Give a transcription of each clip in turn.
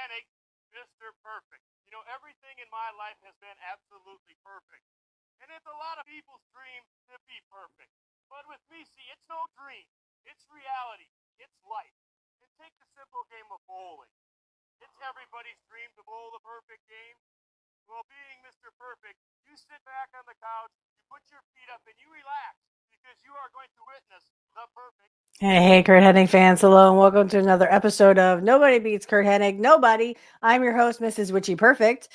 Hennig, Mr. Perfect. Everything in my life has been absolutely perfect. And it's a lot of people's dream to be perfect. But with me, see, it's no dream. It's reality. It's life. And take the simple game of bowling. It's everybody's dream to bowl the perfect game. Well, being Mr. Perfect, you sit back on the couch, you put your feet up, and you relax because you are going to witness the perfect. Hey, Curt Hennig fans. Hello, and welcome to another episode of Nobody Beats Curt Hennig. Nobody. I'm your host, Mrs. Witchy Perfect.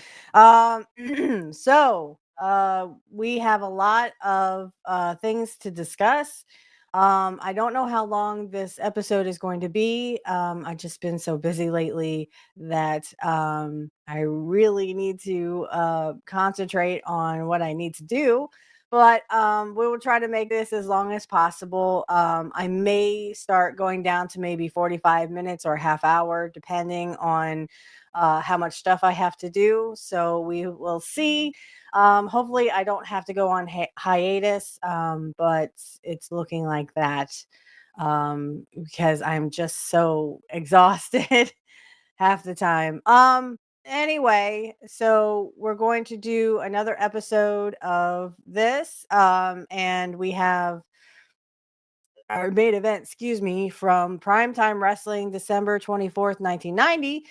We have a lot of things to discuss. I don't know how long this episode is going to be. I've just been so busy lately that I really need to concentrate on what I need to do. But we will try to make this as long as possible. I may start going down to maybe 45 minutes or a half hour, depending on how much stuff I have to do. So we will see. Hopefully, I don't have to go on hiatus, but it's looking like that because I'm just so exhausted half the time. Anyway, so we're going to do another episode of this. And we have our main event, excuse me, from Primetime Wrestling, December 24th, 1990.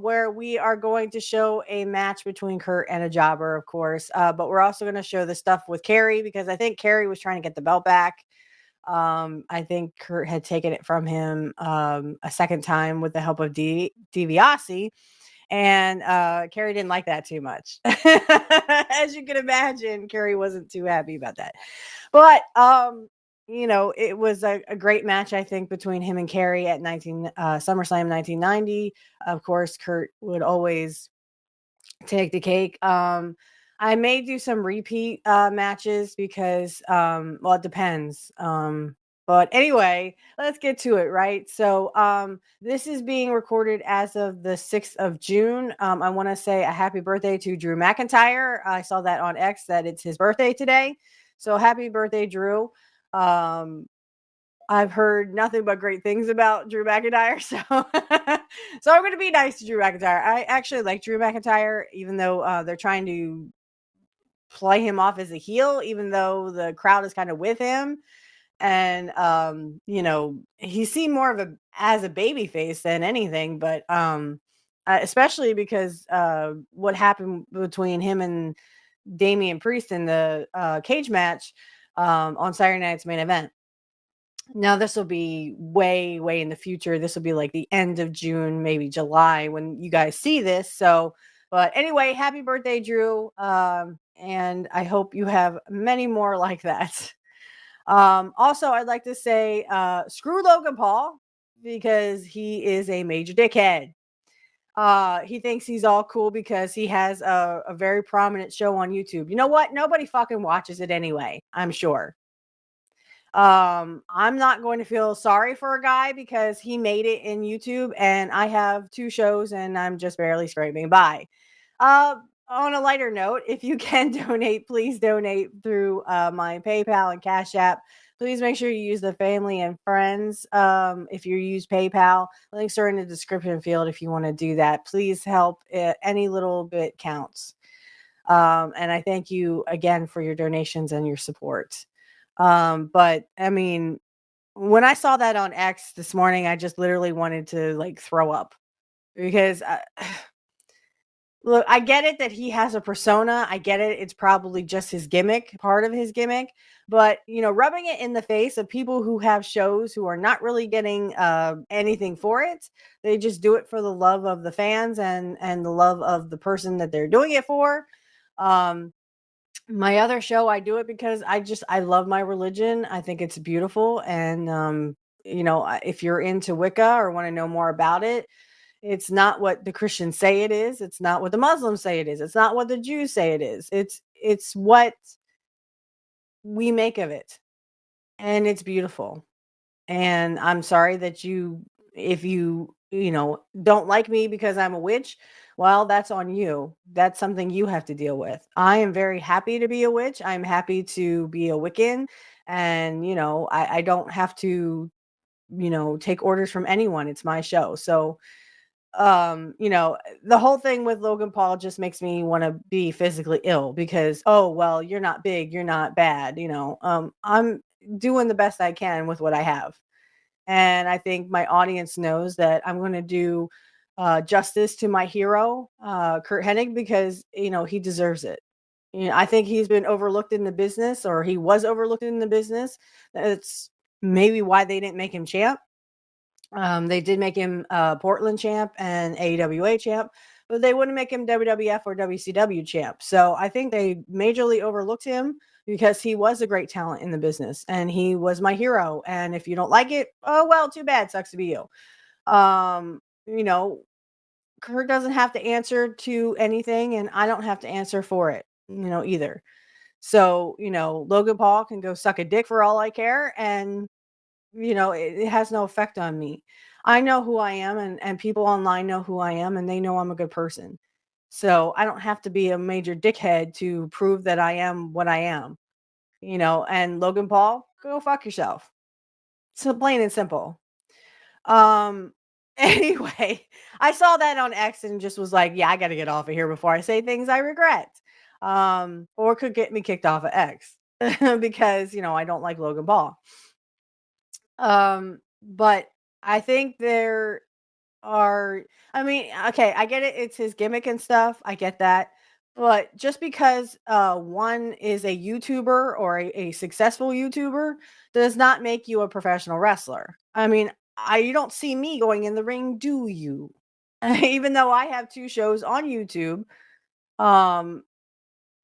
Where we are going to show a match between Curt and a jobber, of course. But we're also going to show the stuff with Carrie because I think Carrie was trying to get the belt back. I think Curt had taken it from him a second time with the help of DiBiase, and Carrie didn't like that too much. As you can imagine, Carrie wasn't too happy about that. But it was a great match, I think, between him and Carrie at SummerSlam 1990. Of course, Curt would always take the cake. I may do some repeat matches because well, it depends. But anyway, let's get to it, right? So this is being recorded as of the 6th of June. I want to say a happy birthday to Drew McIntyre. I saw that on X that it's his birthday today. So happy birthday, Drew. I've heard nothing but great things about Drew McIntyre, so so I'm going to be nice to Drew McIntyre. I actually like Drew McIntyre, even though they're trying to play him off as a heel, even though the crowd is kind of with him. And he's seen more of as a baby face than anything, but especially because what happened between him and Damian Priest in the cage match on Saturday night's main event. Now this will be way, way in the future. This will be like the end of June, maybe July when you guys see this. So, but anyway, happy birthday, Drew. And I hope you have many more like that. Also, I'd like to say, screw Logan Paul because he is a major dickhead. He thinks he's all cool because he has a very prominent show on YouTube. You know what? Nobody fucking watches it anyway, I'm sure. I'm not going to feel sorry for a guy because he made it in YouTube and I have 2 shows and I'm just barely scraping by. On a lighter note, if you can donate, please donate through my PayPal and Cashapp. Please make sure you use the family and friends. If you use PayPal, links are in the description field if you want to do that. Please help. Any little bit counts. And I thank you again for your donations and your support. But I mean, when I saw that on X this morning, I just literally wanted to like throw up because look, I get it that he has a persona. I get it. It's probably just his gimmick, part of his gimmick. But, rubbing it in the face of people who have shows who are not really getting anything for it. They just do it for the love of the fans and the love of the person that they're doing it for. My other show, I do it because I love my religion. I think it's beautiful. And, if you're into Wicca or want to know more about it, it's not what the Christians say it is. It's not what the Muslims say it is. It's not what the Jews say it is. It's what we make of it. And it's beautiful. And I'm sorry that if you don't like me because I'm a witch, well, that's on you. That's something you have to deal with. I am very happy to be a witch. I'm happy to be a Wiccan. And, I don't have to, take orders from anyone. It's my show. So You know, the whole thing with Logan Paul just makes me want to be physically ill because, oh, well, you're not big, you're not bad, you know. I'm doing the best I can with what I have. And I think my audience knows that I'm going to do justice to my hero, Curt Hennig, because, you know, he deserves it. You know, I think he's been overlooked in the business, or he was overlooked in the business. That's maybe why they didn't make him champ. They did make him Portland champ and AWA champ, but they wouldn't make him WWF or WCW champ. So I think they majorly overlooked him because he was a great talent in the business and he was my hero. And if you don't like it, oh well, too bad. Sucks to be you. You know, Kurt doesn't have to answer to anything, and I don't have to answer for it, you know, either. So, you know, Logan Paul can go suck a dick for all I care, and you know, it has no effect on me. I know who I am, and people online know who I am, and they know I'm a good person. So I don't have to be a major dickhead to prove that I am what I am, you know. And Logan Paul, go fuck yourself. So plain and simple. Um anyway, I saw that on X and just was like, yeah, I got to get off of here before I say things I regret. Or could get me kicked off of X because, you know, I don't like Logan Paul. But I think there are, I mean, okay, I get it. It's his gimmick and stuff. I get that. But just because one is a YouTuber or a successful YouTuber does not make you a professional wrestler. I mean, you don't see me going in the ring, do you? Even though I have two shows on YouTube, um,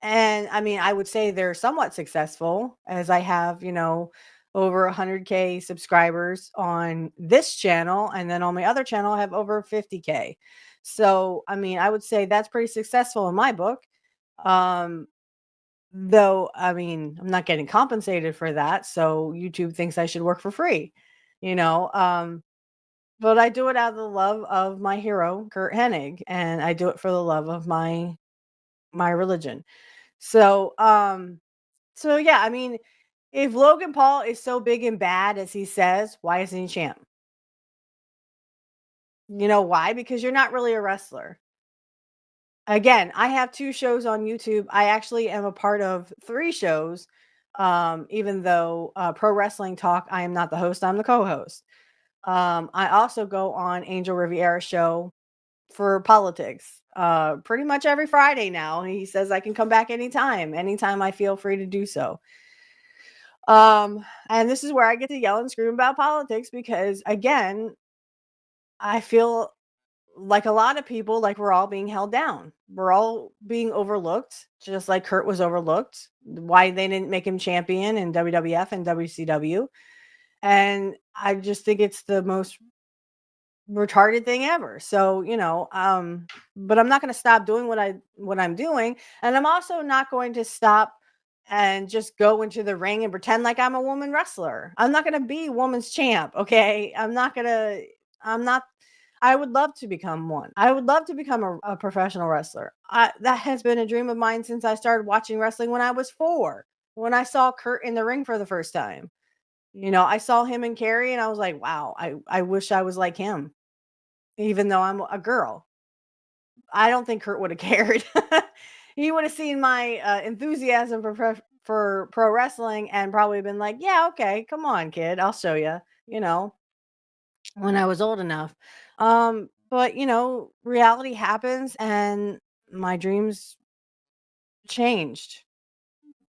and I mean, I would say they're somewhat successful as I have, you know, over 100K subscribers on this channel. And then on my other channel, I have over 50K. So, I mean, I would say that's pretty successful in my book. Um, though, I mean, I'm not getting compensated for that. So YouTube thinks I should work for free, you know. But I do it out of the love of my hero, Curt Hennig, and I do it for the love of my religion. So, so yeah, I mean, if Logan Paul is so big and bad as he says, why isn't he champ? You know why? Because you're not really a wrestler. Again, I have two shows on YouTube. I actually am a part of three shows. Even though Pro Wrestling Talk, I am not the host, I'm the co-host. I also go on Angel Riviera's show for politics. Pretty much every Friday now. He says I can come back anytime I feel free to do so. And this is where I get to yell and scream about politics because again, I feel like a lot of people, like we're all being held down. We're all being overlooked, just like Curt was overlooked. Why they didn't make him champion in WWF and WCW. And I just think it's the most retarded thing ever. So, you know, but I'm not going to stop doing what I'm doing, and I'm also not going to stop and just go into the ring and pretend like I'm a woman wrestler. I'm not going to be woman's champ, okay? I'm not I would love to become one. I would love to become a professional wrestler. That has been a dream of mine since I started watching wrestling when I was 4. When I saw Curt in the ring for the first time. You know, I saw him and Carrie and I was like, "Wow, I wish I was like him." Even though I'm a girl. I don't think Curt would have cared. He would have seen my enthusiasm for pro wrestling and probably been like, "Yeah, okay, come on, kid, I'll show you." You know, when I was old enough. But you know, reality happens, and my dreams changed.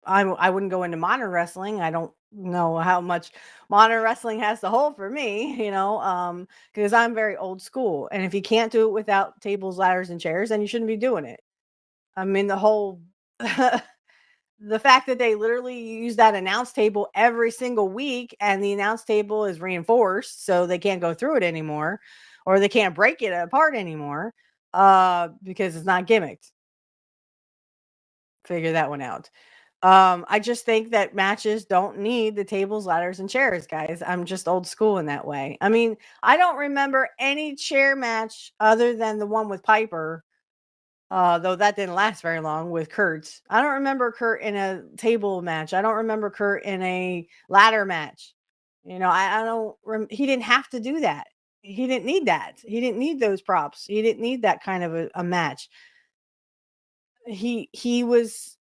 I wouldn't go into modern wrestling. I don't know how much modern wrestling has to hold for me, you know, because I'm very old school. And if you can't do it without tables, ladders, and chairs, then you shouldn't be doing it. I mean, the whole the fact that they literally use that announce table every single week, and the announce table is reinforced, so they can't go through it anymore, or they can't break it apart anymore, because it's not gimmicked. Figure that one out. I just think that matches don't need the tables, ladders, and chairs, guys. I'm just old school in that way. I mean, I don't remember any chair match other than the one with Piper, though that didn't last very long with Curt. I don't remember Curt in a table match. I don't remember Curt in a ladder match. You know, I don't. He didn't have to do that. He didn't need that. He didn't need those props. He didn't need that kind of a match. He was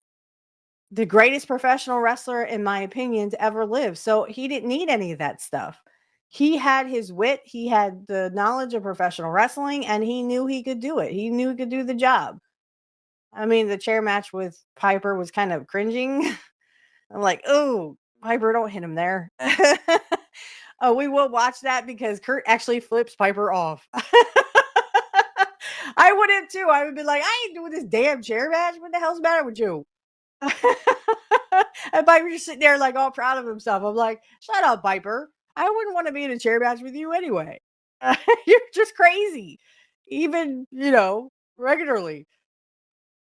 the greatest professional wrestler, in my opinion, to ever live. So he didn't need any of that stuff. He had his wit, he had the knowledge of professional wrestling, and he knew he could do it. He knew he could do the job. I mean, the chair match with Piper was kind of cringing. I'm like, oh, Piper, don't hit him there. Oh, we will watch that because Curt actually flips Piper off. I wouldn't too. I would be like, I ain't doing this damn chair match. What the hell's the matter with you? And Piper just sitting there like all proud of himself. I'm like, shut up, Piper. I wouldn't want to be in a chair match with you anyway. You're just crazy. Even, regularly.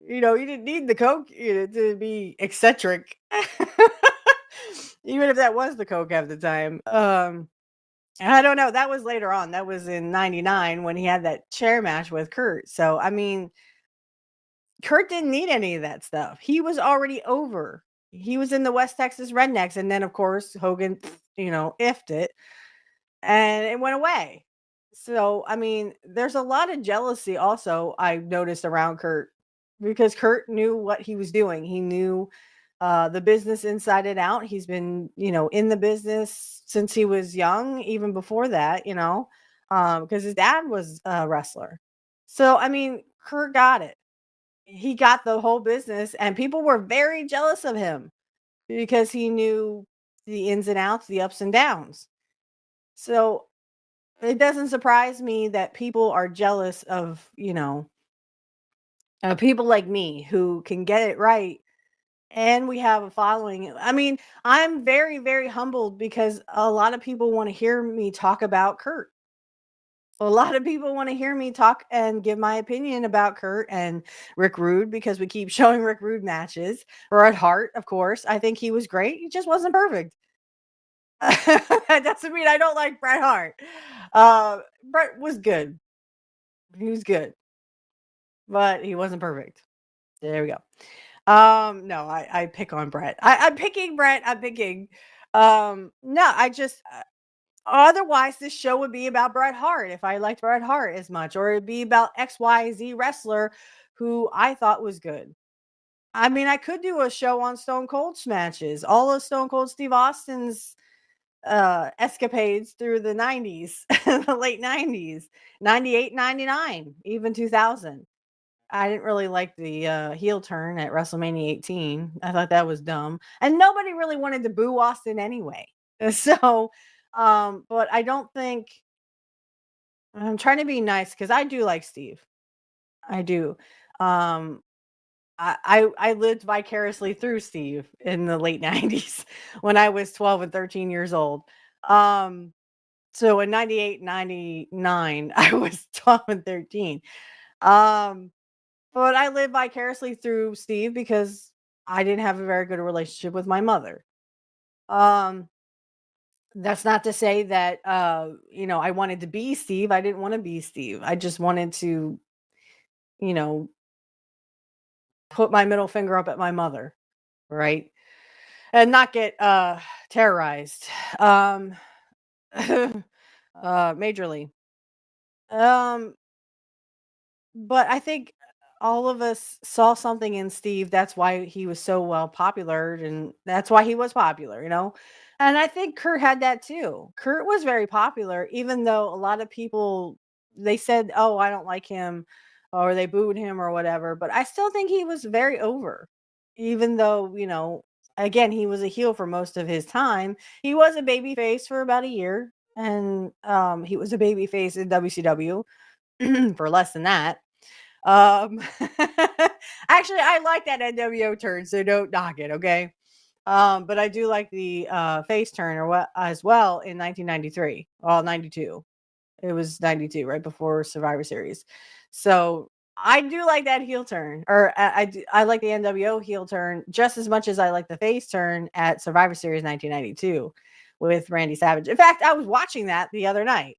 You didn't need the coke to be eccentric. Even if that was the coke at the time. I don't know. That was later on. That was in '99 when he had that chair match with Curt. So I mean, Curt didn't need any of that stuff. He was already over. He was in the West Texas Rednecks, and then of course Hogan, ifed it, and it went away. So I mean, there's a lot of jealousy also I noticed around Curt because Curt knew what he was doing. He knew the business inside and out. He's been, in the business since he was young, even before that, because his dad was a wrestler. So I mean, Curt got it. He got the whole business, and people were very jealous of him because he knew the ins and outs, the ups and downs. So it doesn't surprise me that people are jealous of, people like me who can get it right and we have a following. I mean, I'm very, very humbled because a lot of people want to hear me talk about Curt. A lot of people want to hear me talk and give my opinion about Curt and Rick Rude because we keep showing Rick Rude matches. Bret Hart, of course. I think he was great. He just wasn't perfect. That doesn't mean I don't like Bret Hart. Bret was good. He was good, but he wasn't perfect. There we go. No, I pick on Bret. I'm picking Bret. I'm picking. No, I just otherwise this show would be about Bret Hart if I liked Bret Hart as much, or it'd be about XYZ wrestler who I thought was good. I mean, I could do a show on Stone Cold's matches, all of Stone Cold Steve Austin's escapades through the 90s, the late 90s, 98, 99, even 2000. I didn't really like the heel turn at WrestleMania 18. I thought that was dumb. And nobody really wanted to boo Austin anyway. So, but I don't think I'm trying to be nice because I do like Steve. I do. Um, I lived vicariously through Steve in the late 90s when I was 12 and 13 years old. Um, so in 98, 99, I was 12 and 13. Um, But I live vicariously through Steve because I didn't have a very good relationship with my mother. Um, that's not to say that I wanted to be Steve. I didn't want to be Steve. I just wanted to, you know, put my middle finger up at my mother, right? And not get terrorized. Um majorly. Um But I think all of us saw something in Steve. That's why he was so well popular, and that's why he was popular. And I think Kurt had that too. Kurt was very popular, even though a lot of people they said, "Oh, I don't like him," or they booed him or whatever. But I still think he was very over, even though again, he was a heel for most of his time. He was a baby face for about a year, and he was a baby face in WCW for less than that. Um, actually, I like that NWO turn, so don't knock it, okay? But I do like the face turn or what as well in 1993. Well, 92. It was 92, right before Survivor Series. So I do like that heel turn, or I like the NWO heel turn just as much as I like the face turn at Survivor Series 1992 with Randy Savage. In fact, I was watching that the other night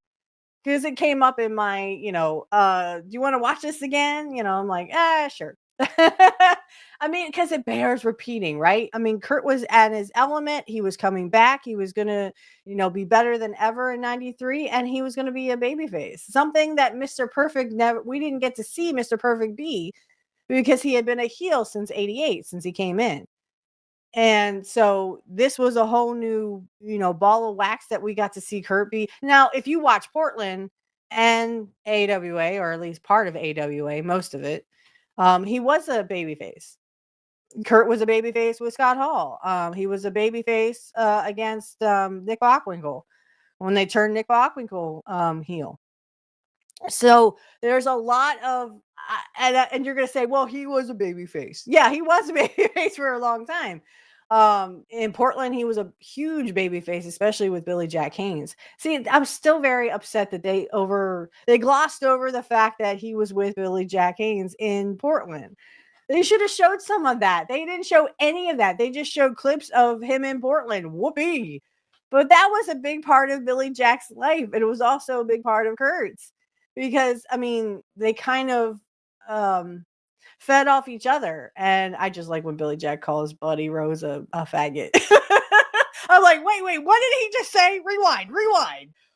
because it came up in my, do you want to watch this again? I'm like, sure. I mean, because it bears repeating, right? I mean, Curt was at his element. He was coming back. He was going to, be better than ever in 93, and he was going to be a babyface. Something that Mr. Perfect never, we didn't get to see Mr. Perfect be because he had been a heel since 88, since he came in. And so this was a whole new, ball of wax that we got to see Curt be. Now, if you watch Portland and AWA, or at least part of AWA, most of it, he was a babyface. Curt was a babyface with Scott Hall. He was a babyface against Nick Bockwinkel when they turned Nick Bockwinkel heel. So there's a lot of, and you're gonna say, well, he was a babyface. Yeah, he was a babyface for a long time. In Portland, he was a huge babyface, especially with Billy Jack Haynes. See, I'm still very upset that they glossed over the fact that he was with Billy Jack Haynes in Portland. They should have showed some of that. They didn't show any of that. They just showed clips of him in Portland. Whoopee. But that was a big part of Billy Jack's life. And it was also a big part of Curt's. Because, I mean, they kind of fed off each other. And I just like when Billy Jack calls Buddy Rose a faggot. I'm like, wait, what did he just say? Rewind.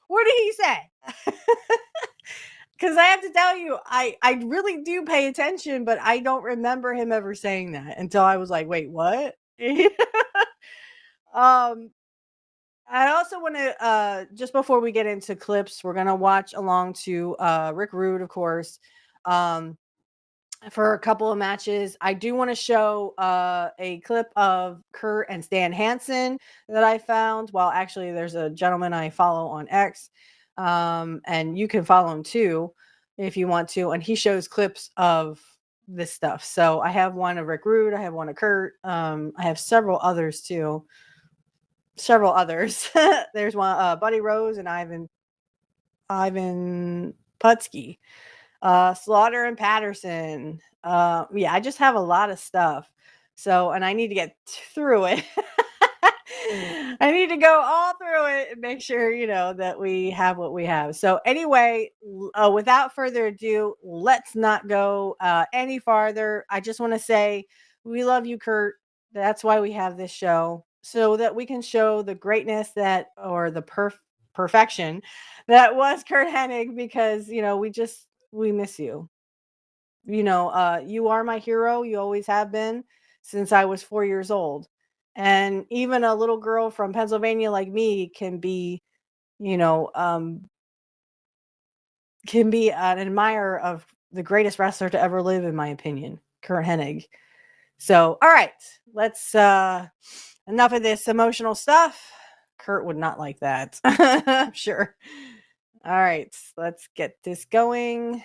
What did he say? Because I have to tell you, I really do pay attention, but I don't remember him ever saying that until I was like, wait, what? I also want to, just before we get into clips, we're going to watch along to Rick Rude, of course, for a couple of matches. I do want to show a clip of Curt and Stan Hansen that I found. Well, actually, there's a gentleman I follow on X, and you can follow him too if you want to. And he shows clips of this stuff. So I have one of Rick Rude. I have one of Curt. I have several others too. There's one, Buddy Rose and Ivan Putski, Slaughter and Patterson. Yeah, I just have a lot of stuff. So, and I need to get through it. I need to go all through it and make sure, that we have what we have. So anyway, without further ado, let's not go any farther. I just want to say we love you, Curt. That's why we have this show, so that we can show the greatness or the perfection that was Curt Hennig, because, we miss you. You are my hero. You always have been since I was 4 years old. And even a little girl from Pennsylvania like me can be an admirer of the greatest wrestler to ever live, in my opinion, Curt Hennig. So, all right, let's enough of this emotional stuff. Curt would not like that. I'm sure. All right, let's get this going.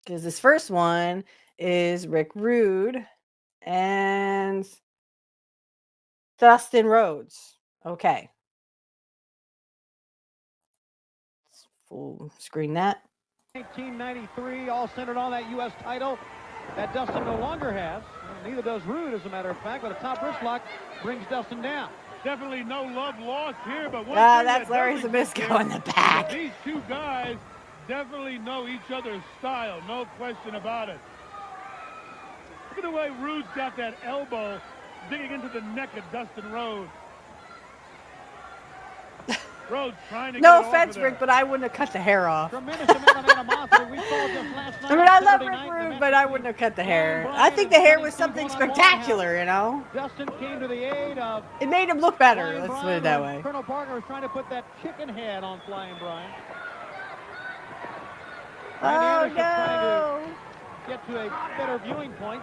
Because this first one is Rick Rude and Dustin Rhodes. Okay. Let's full screen that. 1993, all centered on that U.S. title that Dustin no longer has. Neither does Rude, as a matter of fact, but a top wrist lock brings Dustin down. Definitely no love lost here, but one that's Larry Zbyszko in the back. These two guys definitely know each other's style, no question about it. Look at the way Rude's got that elbow digging into the neck of Dustin Rhodes. Rhodes trying to no offense, Rick, but I wouldn't have cut the hair off. Tremendous amount of animosity. We saw just last night. I mean, I love Rick Rude, but I wouldn't have cut the hair. I think the hair was something spectacular, Dustin came to the aid of. It made him look better. Let's put it that way. Colonel Parker was trying to put that chicken head on Flying Brian. Oh, no. Trying to get to a better viewing point.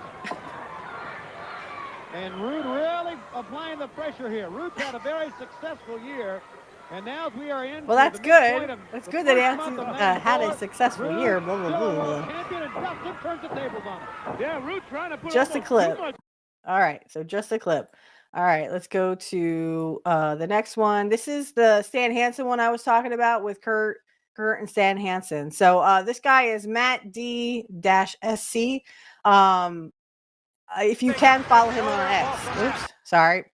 And Rude really applying the pressure here. Rude's had a very successful year. And now as we are in. Well, that's good. That's good that he had a successful year. Blah, blah, blah. Champion, and Dustin turns the tables on him. Yeah, Rude trying to put just a clip. All right, so just a clip. All right, let's go to the next one. This is the Stan Hansen one I was talking about with Curt and Stan Hansen. So this guy is Matt D-SC. If you can follow him on X. Oops, sorry.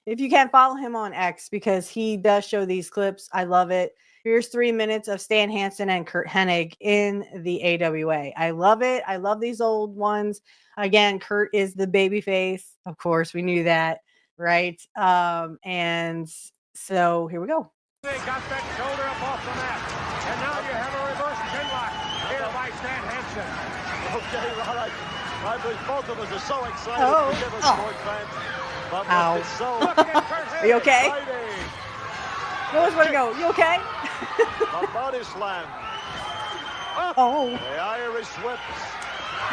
If you can follow him on X, because he does show these clips. I love it. Here's 3 minutes of Stan Hansen and Curt Hennig in the AWA. I love it. I love these old ones. Again, Curt is the baby face. Of course, we knew that, right? And so here we go. They got that shoulder up off the mat. And now you have a reverse pinlock here by Stan Hansen. Okay, right. Both of us are so excited Oh. to give us sports fans. But Ow. it's so Are you okay? exciting. Knows where to go. You okay? A body slam. Oh. The Irish whips.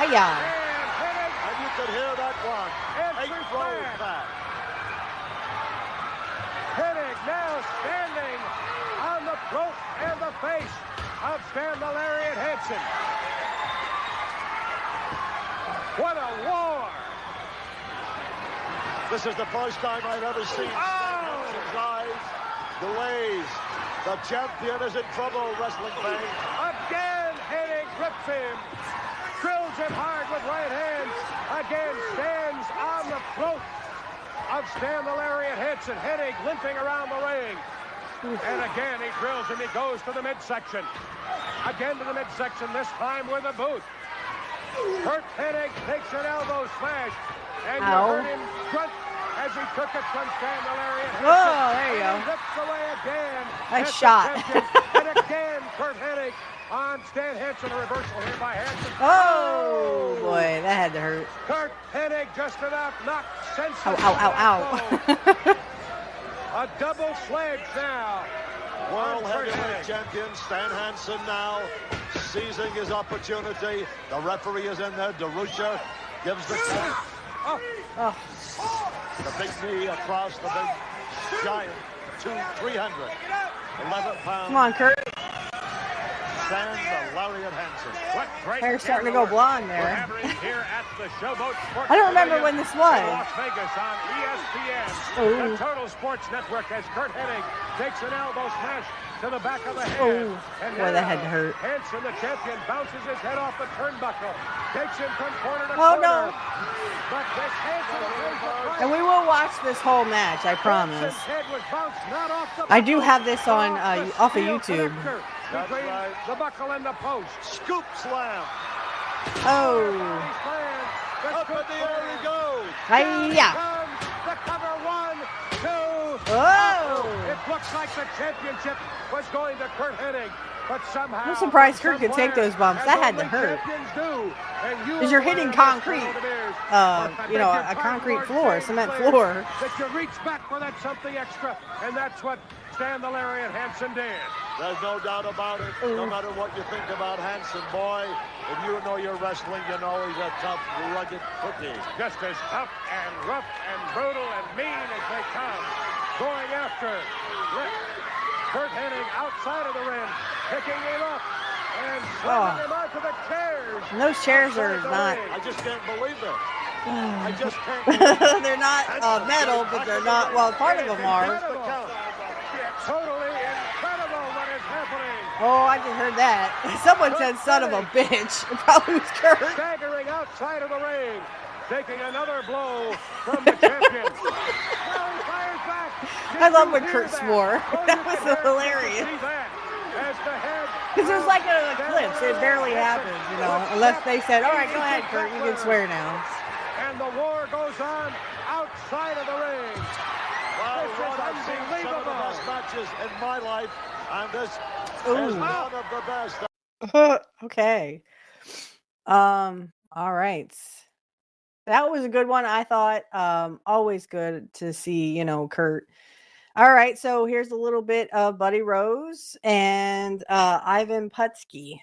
Hiya. And you could hear that one. Every 8 rows fan. back. Hennig now standing on the throat and the face of Stan the Lariat Hansen. What a war! This is the first time I've ever seen Stan Hansen's eyes glaze. The champion is in trouble, wrestling fans. Again, Hennig rips him, drills him hard with right hands. Again, stands on the throat of Stan the Lariat Hansen. Hennig limping around the ring. And again, he drills him. He goes to the midsection. Again to the midsection, this time with a boot. Curt Hennig takes an elbow smash. And you Ow. heard him grunt as he took it from Stan the Lariat Hansen. Oh, there you And go. he rips away again. Nice at the shot. champion. And again, Curt Hennig on Stan Hansen. A reversal here by Hansen. Oh, boy. That had to hurt. Curt Hennig just about knocked senseless. Ow, ow, ow, ow. A double sledge now. World on Curt heavyweight Hennig. champion Stan Hansen now seizing his opportunity. The referee is in there. DeRusha gives the count. Oh. The big knee across the big giant. 300. 11 pounds. Come on, Curt. Stan the Lariat Hansen. What great Hair's starting to go camera work blonde we're there. having here at the Showboat Sports I don't remember Pavilion when this in was. Las Vegas on ESPN. Oh. The Total Sports Network as Curt Hennig takes an elbow smash to the back of the head. Oh. And Boy, that had to now hurt. Hansen, the champion, bounces his head off the turnbuckle. Takes him from corner to Oh, corner. no. But this Hansen pays the price. And we will watch this whole match, I promise. Hansen's head was bounced not off the I do buckle, have this on but off of steel YouTube. connector That's between right. the buckle and the post. Scoop slam. Oh. Up in the air he goes. Hiya. The cover, 1, 2. Oh. It looks like the championship was going to Curt Hennig, but somehow. I'm surprised Curt could take those bumps. as That had to only hurt. champions do, and you 'Cause you're are hitting aware of concrete. this crowd of theirs. You know, I beg a your pardon, concrete Lord floor, James cement Flair, floor. That you reach back for that something extra, and that's what Stan the Lariat Hansen did. There's no doubt about it. No matter what you think about Hansen, boy, if you know your wrestling, you know he's a tough, rugged cookie. Just as tough and rough and brutal and mean as they come. Going after Curt Hennig outside of the ring, picking him up and slamming him onto the chairs. And those chairs are outside the not. ring. I just can't believe it. I just can't believe it. They're not metal, but they're not. Well, part of them are. Incredible. Totally incredible what is happening. Oh, I just heard that. Someone said "son of a bitch." It probably was Curt. Staggering outside of the ring, taking another blow from the champion. Now he fires back. I love Did when you Curt hear swore. Oh, That you was can hear it. hilarious. You can see that as the head Because it was like an eclipse. It barely happened, you know, unless they said, "All right, go ahead, Curt. You can swear now." And the war goes on outside of the ring. Wow, This Ron, is I've seen some of the unbelievable. best matches in my life, and this Ooh. is one of the best. Okay. All right. That was a good one, I thought. Always good to see, you know, Curt. All right, so here's a little bit of Buddy Rose and Ivan Putski.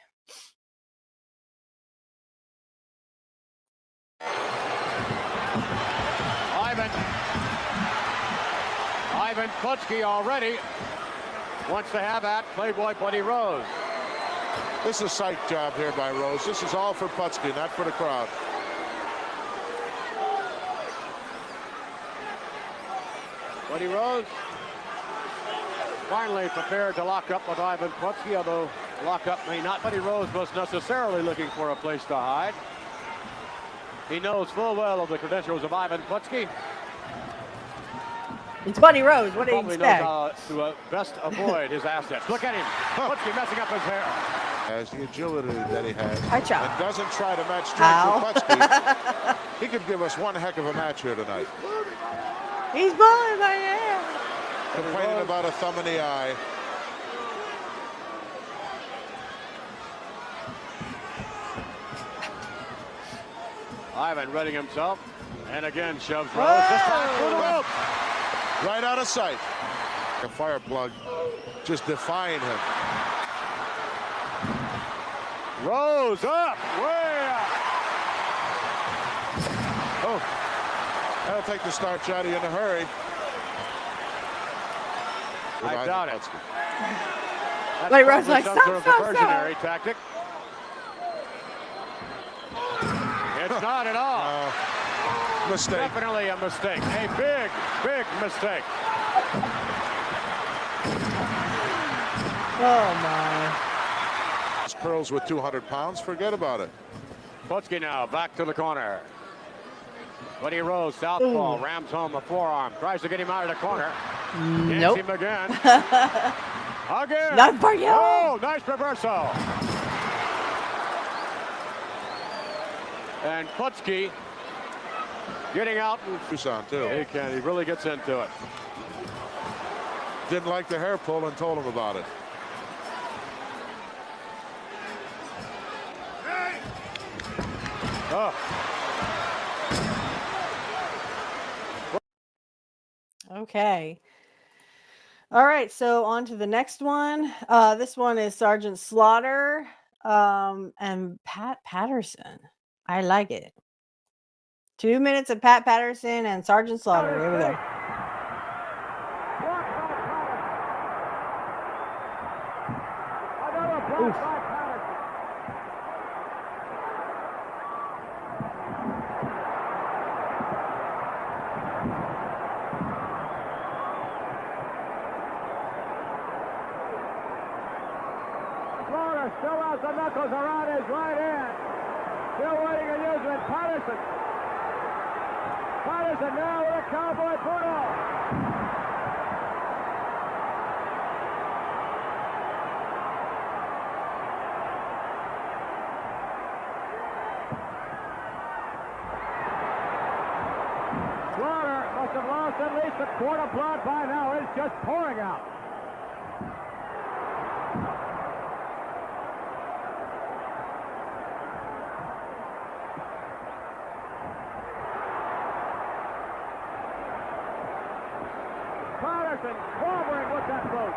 Ivan Putski already wants to have at Playboy Buddy Rose. This is a sight job here by Rose. This is all for Putski, not for the crowd. Buddy Rose finally prepared to lock up with Ivan Putski, although lockup may not. Buddy Rose was necessarily looking for a place to hide. He knows full well of the credentials of Ivan Putski. It's Buddy Rose. What do you Probably expect? knows how to best avoid his assets. Look at him. Putski messing up his hair. Has the agility that he has. Hi, Chuck. And doesn't try to match strength Ow. with Putski. He could give us one heck of a match here tonight. He's pulling my hair. Complaining about a thumb in the eye. Ivan readying himself. And again shoves Rose. This time through the rope. Right out of sight. A fire plug just defying him. Rose up. Way up. Oh, that'll take the start shot in a hurry. I doubt it. That's Wait, Rose, probably like, some stop, sort of stop, diversionary tactic. It's not at all. Mistake. Definitely a mistake. A big, big mistake. Oh, my. Pearls with 200 pounds, forget about it. Putski now back to the corner. Buddy Rose, southpaw, rams home the forearm. Tries to get him out of the corner. Nope. Hits him again. Again. Not for you. Oh, nice reversal. And Putski getting out. Tucson, too. He can. He really gets into it. Didn't like the hair pull and told him about it. Oh. Okay. All right, so on to the next one. This one is Sergeant Slaughter and Pat Patterson. I like it. 2 minutes of Pat Patterson and Sergeant Slaughter. Here we go. Oof. Slaughter still has the knuckles around his right hand. Still waiting to use it. Patterson. Patterson now with a cowboy boot off. Slaughter must have lost at least a quart of blood by now. It's just pouring out. Patterson clobbering with that boot.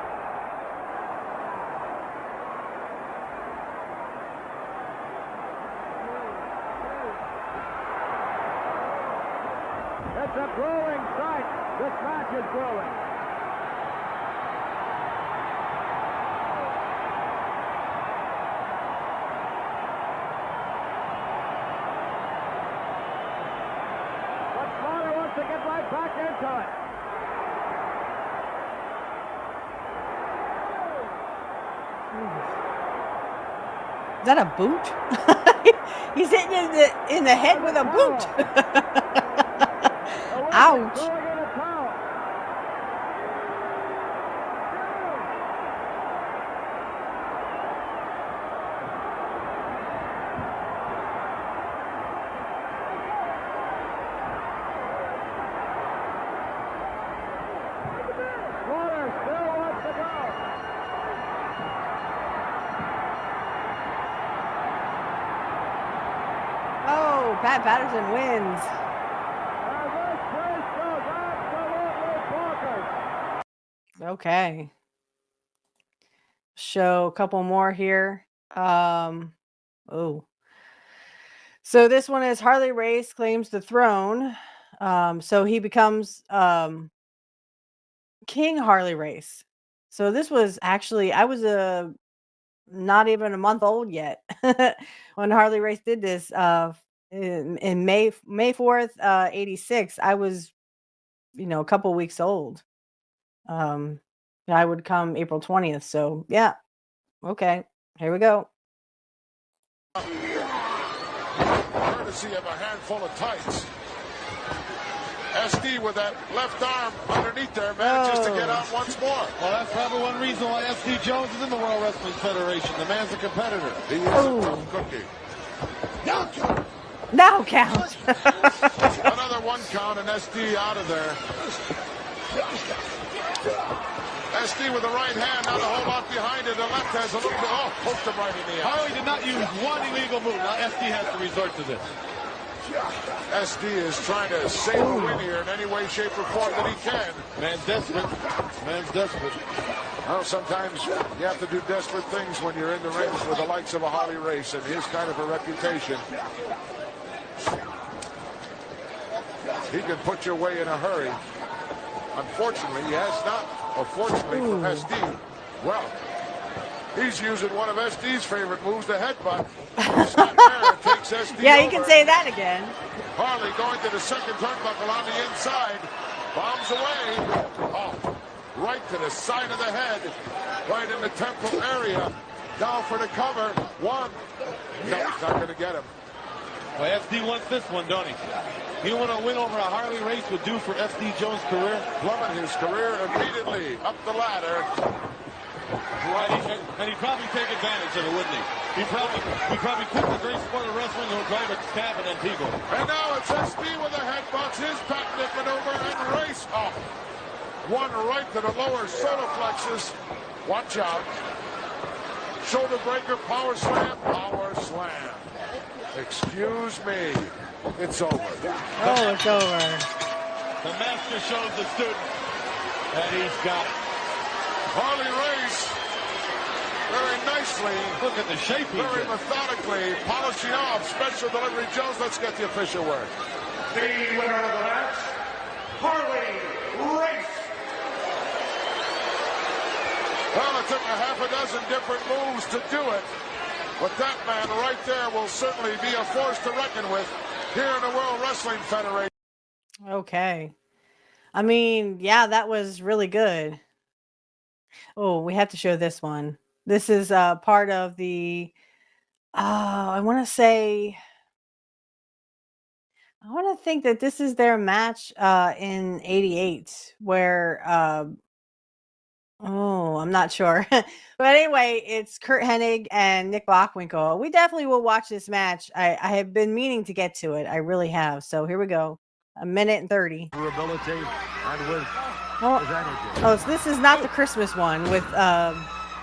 It's a growing sight. This match is growing. But Slaughter wants to get right back into it. Is that a boot? He's hitting in the head with a boot. Ouch. Throwing in a towel. Slaughter still wants to go. Oh, Pat Patterson wins. And this place goes absolutely bonkers. Okay. Show a couple more here. Oh. So this one is Harley Race claims the throne. So he becomes King Harley Race. So this was actually, I was not even a month old yet when Harley Race did this in May 4th, 86. I was, a couple weeks old. I would come April 20th. So yeah. Okay. Here we go. Courtesy of a handful of tights. SD with that left arm underneath there manages to get out once more. Well, that's probably one reason why SD Jones is in the World Wrestling Federation. The man's a competitor. He is a tough cookie. No count. Another 1 count and SD out of there. SD with the right hand, not a whole lot behind it. The left has a little bit, poked him right in the eye. Harley did not use one illegal move. Now SD has to resort to this. SD is trying to save a win here in any way, shape, or form that he can. Man's desperate. Man's desperate. Well, sometimes you have to do desperate things when you're in the ring with the likes of a Harley Race and his kind of a reputation. He can put you away in a hurry. Unfortunately, he has not. Or fortunately for SD, well, he's using one of SD's favorite moves, the headbutt. It's not there. It takes SD Yeah, you over. can say that again. Harley going to the second turnbuckle on the inside. Bombs away. Right to the side of the head. Right in the temple area. Down for the cover. 1. No, he's not going to get him. Well, SD wants this one, don't he? You know what a win over a Harley Race would do for SD Jones' career? Plummet his career immediately up the ladder. And he'd probably take advantage of it, wouldn't he? He'd probably quit the great sport of wrestling and would drive a cab in Antigua. And now it's SD with a headbutt, his patented maneuver, and Race off. 1 right to the lower solar plexus. Watch out. Shoulder breaker, power slam, power slam. Excuse me. It's over. Oh, it's over. The master shows the student that he's got it. Harley Race, very nicely, Look at the shape he's very in. methodically polishing off Special Delivery Jones. Let's get the official word. The winner of the match, Harley Race. Well, it took a half a dozen different moves to do it. But that man right there will certainly be a force to reckon with here in the World Wrestling Federation. Okay. I mean, yeah, that was really good. Oh, we have to show this one. This is part of the, I want to think that this is their match in 88 where, I'm not sure. But anyway, it's Curt Hennig and Nick Bockwinkel. We definitely will watch this match. I have been meaning to get to it. I really have. So here we go. 1:30. Durability and with his energy. Oh, so this is not the Christmas one with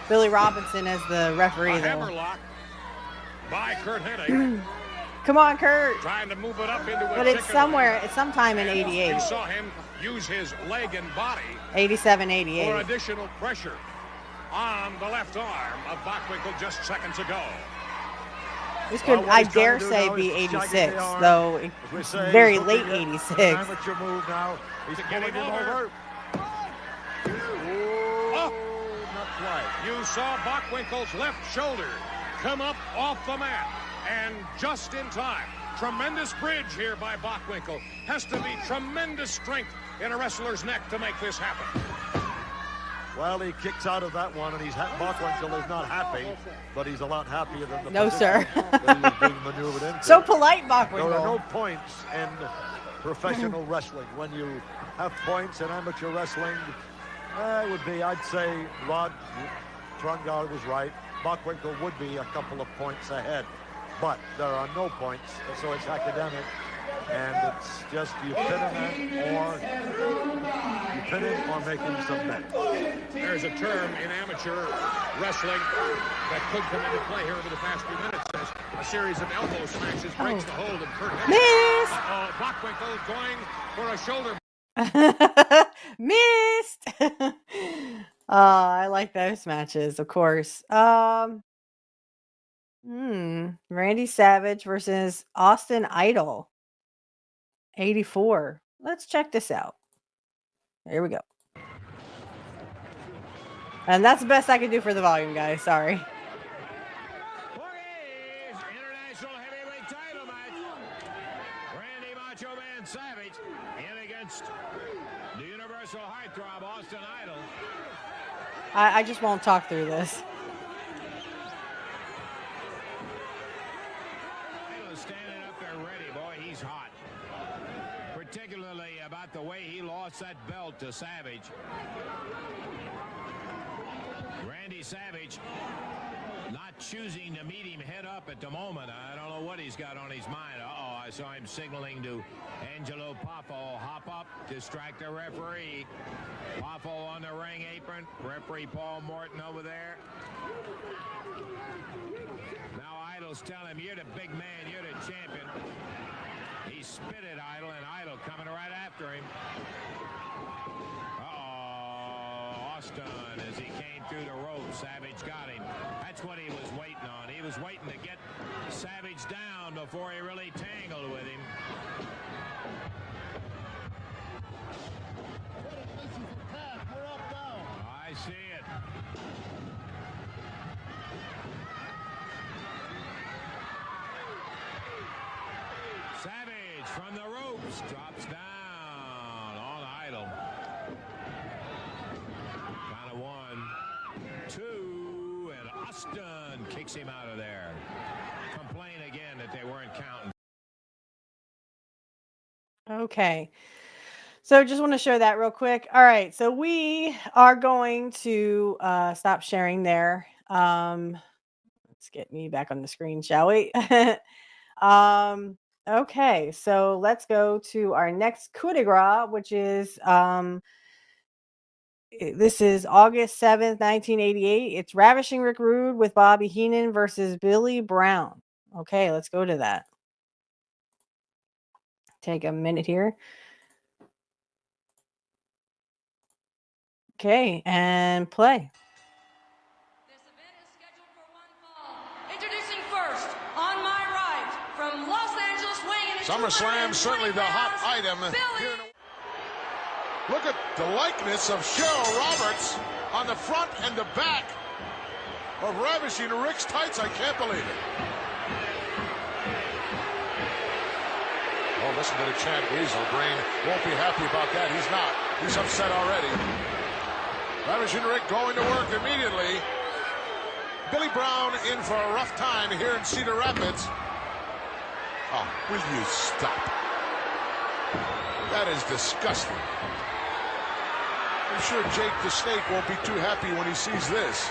Billy Robinson as the referee, A though. hammerlock by Curt Hennig. Come on, Curt. Trying to move it up into a But it's chicken somewhere, wing. it's sometime in And 88. You saw him use his leg and body 87, for 88. additional pressure on the left arm of Bockwinkel just seconds ago. This could, I dare say, be 86, though it's very late 86. Amateur move now. He's To pulling get him him over. over. Oh, not quite. You saw Bockwinkel's left shoulder come up off the mat, and just in time. Tremendous bridge here by Bockwinkel. Has to be tremendous strength in a wrestler's neck to make this happen. Well, he kicks out of that one, and Bockwinkel is not happy, but he's a lot happier than the No, position sir. that he was being maneuvered into. So polite, There are no Bockwinkel. points in professional wrestling. When you have points in amateur wrestling, it would be, I'd say, Rod Trungar was right. Bockwinkel would be a couple of points ahead. But there are no points, so it's academic. And it's just you pin him or make him submit. There's a term in amateur wrestling that could come into play here over the past few minutes as a series of elbow smashes breaks the hold of Curt Hennig. Miss! Bockwinkel going for a shoulder. Missed! I like those matches, of course. Randy Savage versus Austin Idol. 84. Let's check this out. Here we go. And that's the best I can do for the volume, guys. Sorry. International heavyweight title match. Randy Macho Man Savage in against the Universal Heartthrob Austin Idol. I just won't talk through this. Idol standing up there ready, boy. He's hot. particularly about the way he lost that belt to Savage. Randy Savage not choosing to meet him head up at the moment. I don't know what he's got on his mind. Uh-oh, I saw him signaling to Angelo Poffo. Hop up, distract the referee. Poffo on the ring apron. Referee Paul Morton over there. Now Idol's telling him, you're the big man, you're the champion. He spit at Idol, and Idol coming right after him. Uh-oh, Austin, as he came through the ropes, Savage got him. That's what he was waiting on. He was waiting to get Savage down before he really tangled with him. I see it. Savage from the ropes drops down on Idol. Count of 1, 2, and Austin kicks him out of there. Complain again that they weren't counting. Okay. So just want to show that real quick. All right. So we are going to stop sharing there. Let's get me back on the screen, shall we? Okay. So let's go to our next coup de grace, which is this is August 7th, 1988. It's Ravishing Rick Rude with Bobby Heenan versus Billy Brown. Okay, let's go to that. Take a minute here. Okay, and play. This event is scheduled for one fall. Introducing first, on my right, from Los Angeles, weighing in at SummerSlam, certainly the hot item. Here in Look at the likeness of Cheryl Roberts on the front and the back of Ravishing Rick's tights. I can't believe it. Oh, listen to the chant. Weasel Green won't be happy about that. He's not. He's upset already. Ravishing Rick going to work immediately. Billy Brown in for a rough time here in Cedar Rapids. Oh, will you stop? That is disgusting. I'm sure Jake the Snake won't be too happy when he sees this.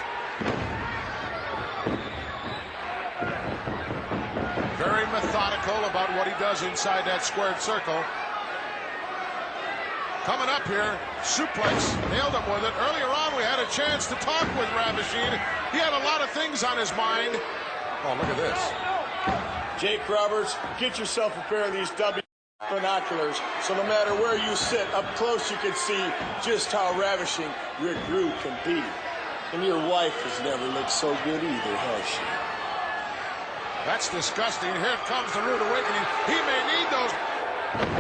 Very methodical about what he does inside that squared circle. Coming up here, suplex, nailed him with it. Earlier on, we had a chance to talk with Ravishing. He had a lot of things on his mind. Oh, look at this. Jake Roberts, get yourself a pair of these W binoculars, so no matter where you sit, up close you can see just how ravishing Rick Rude can be. And your wife has never looked so good either, has she? That's disgusting. Here comes the Rude Awakening. He may need those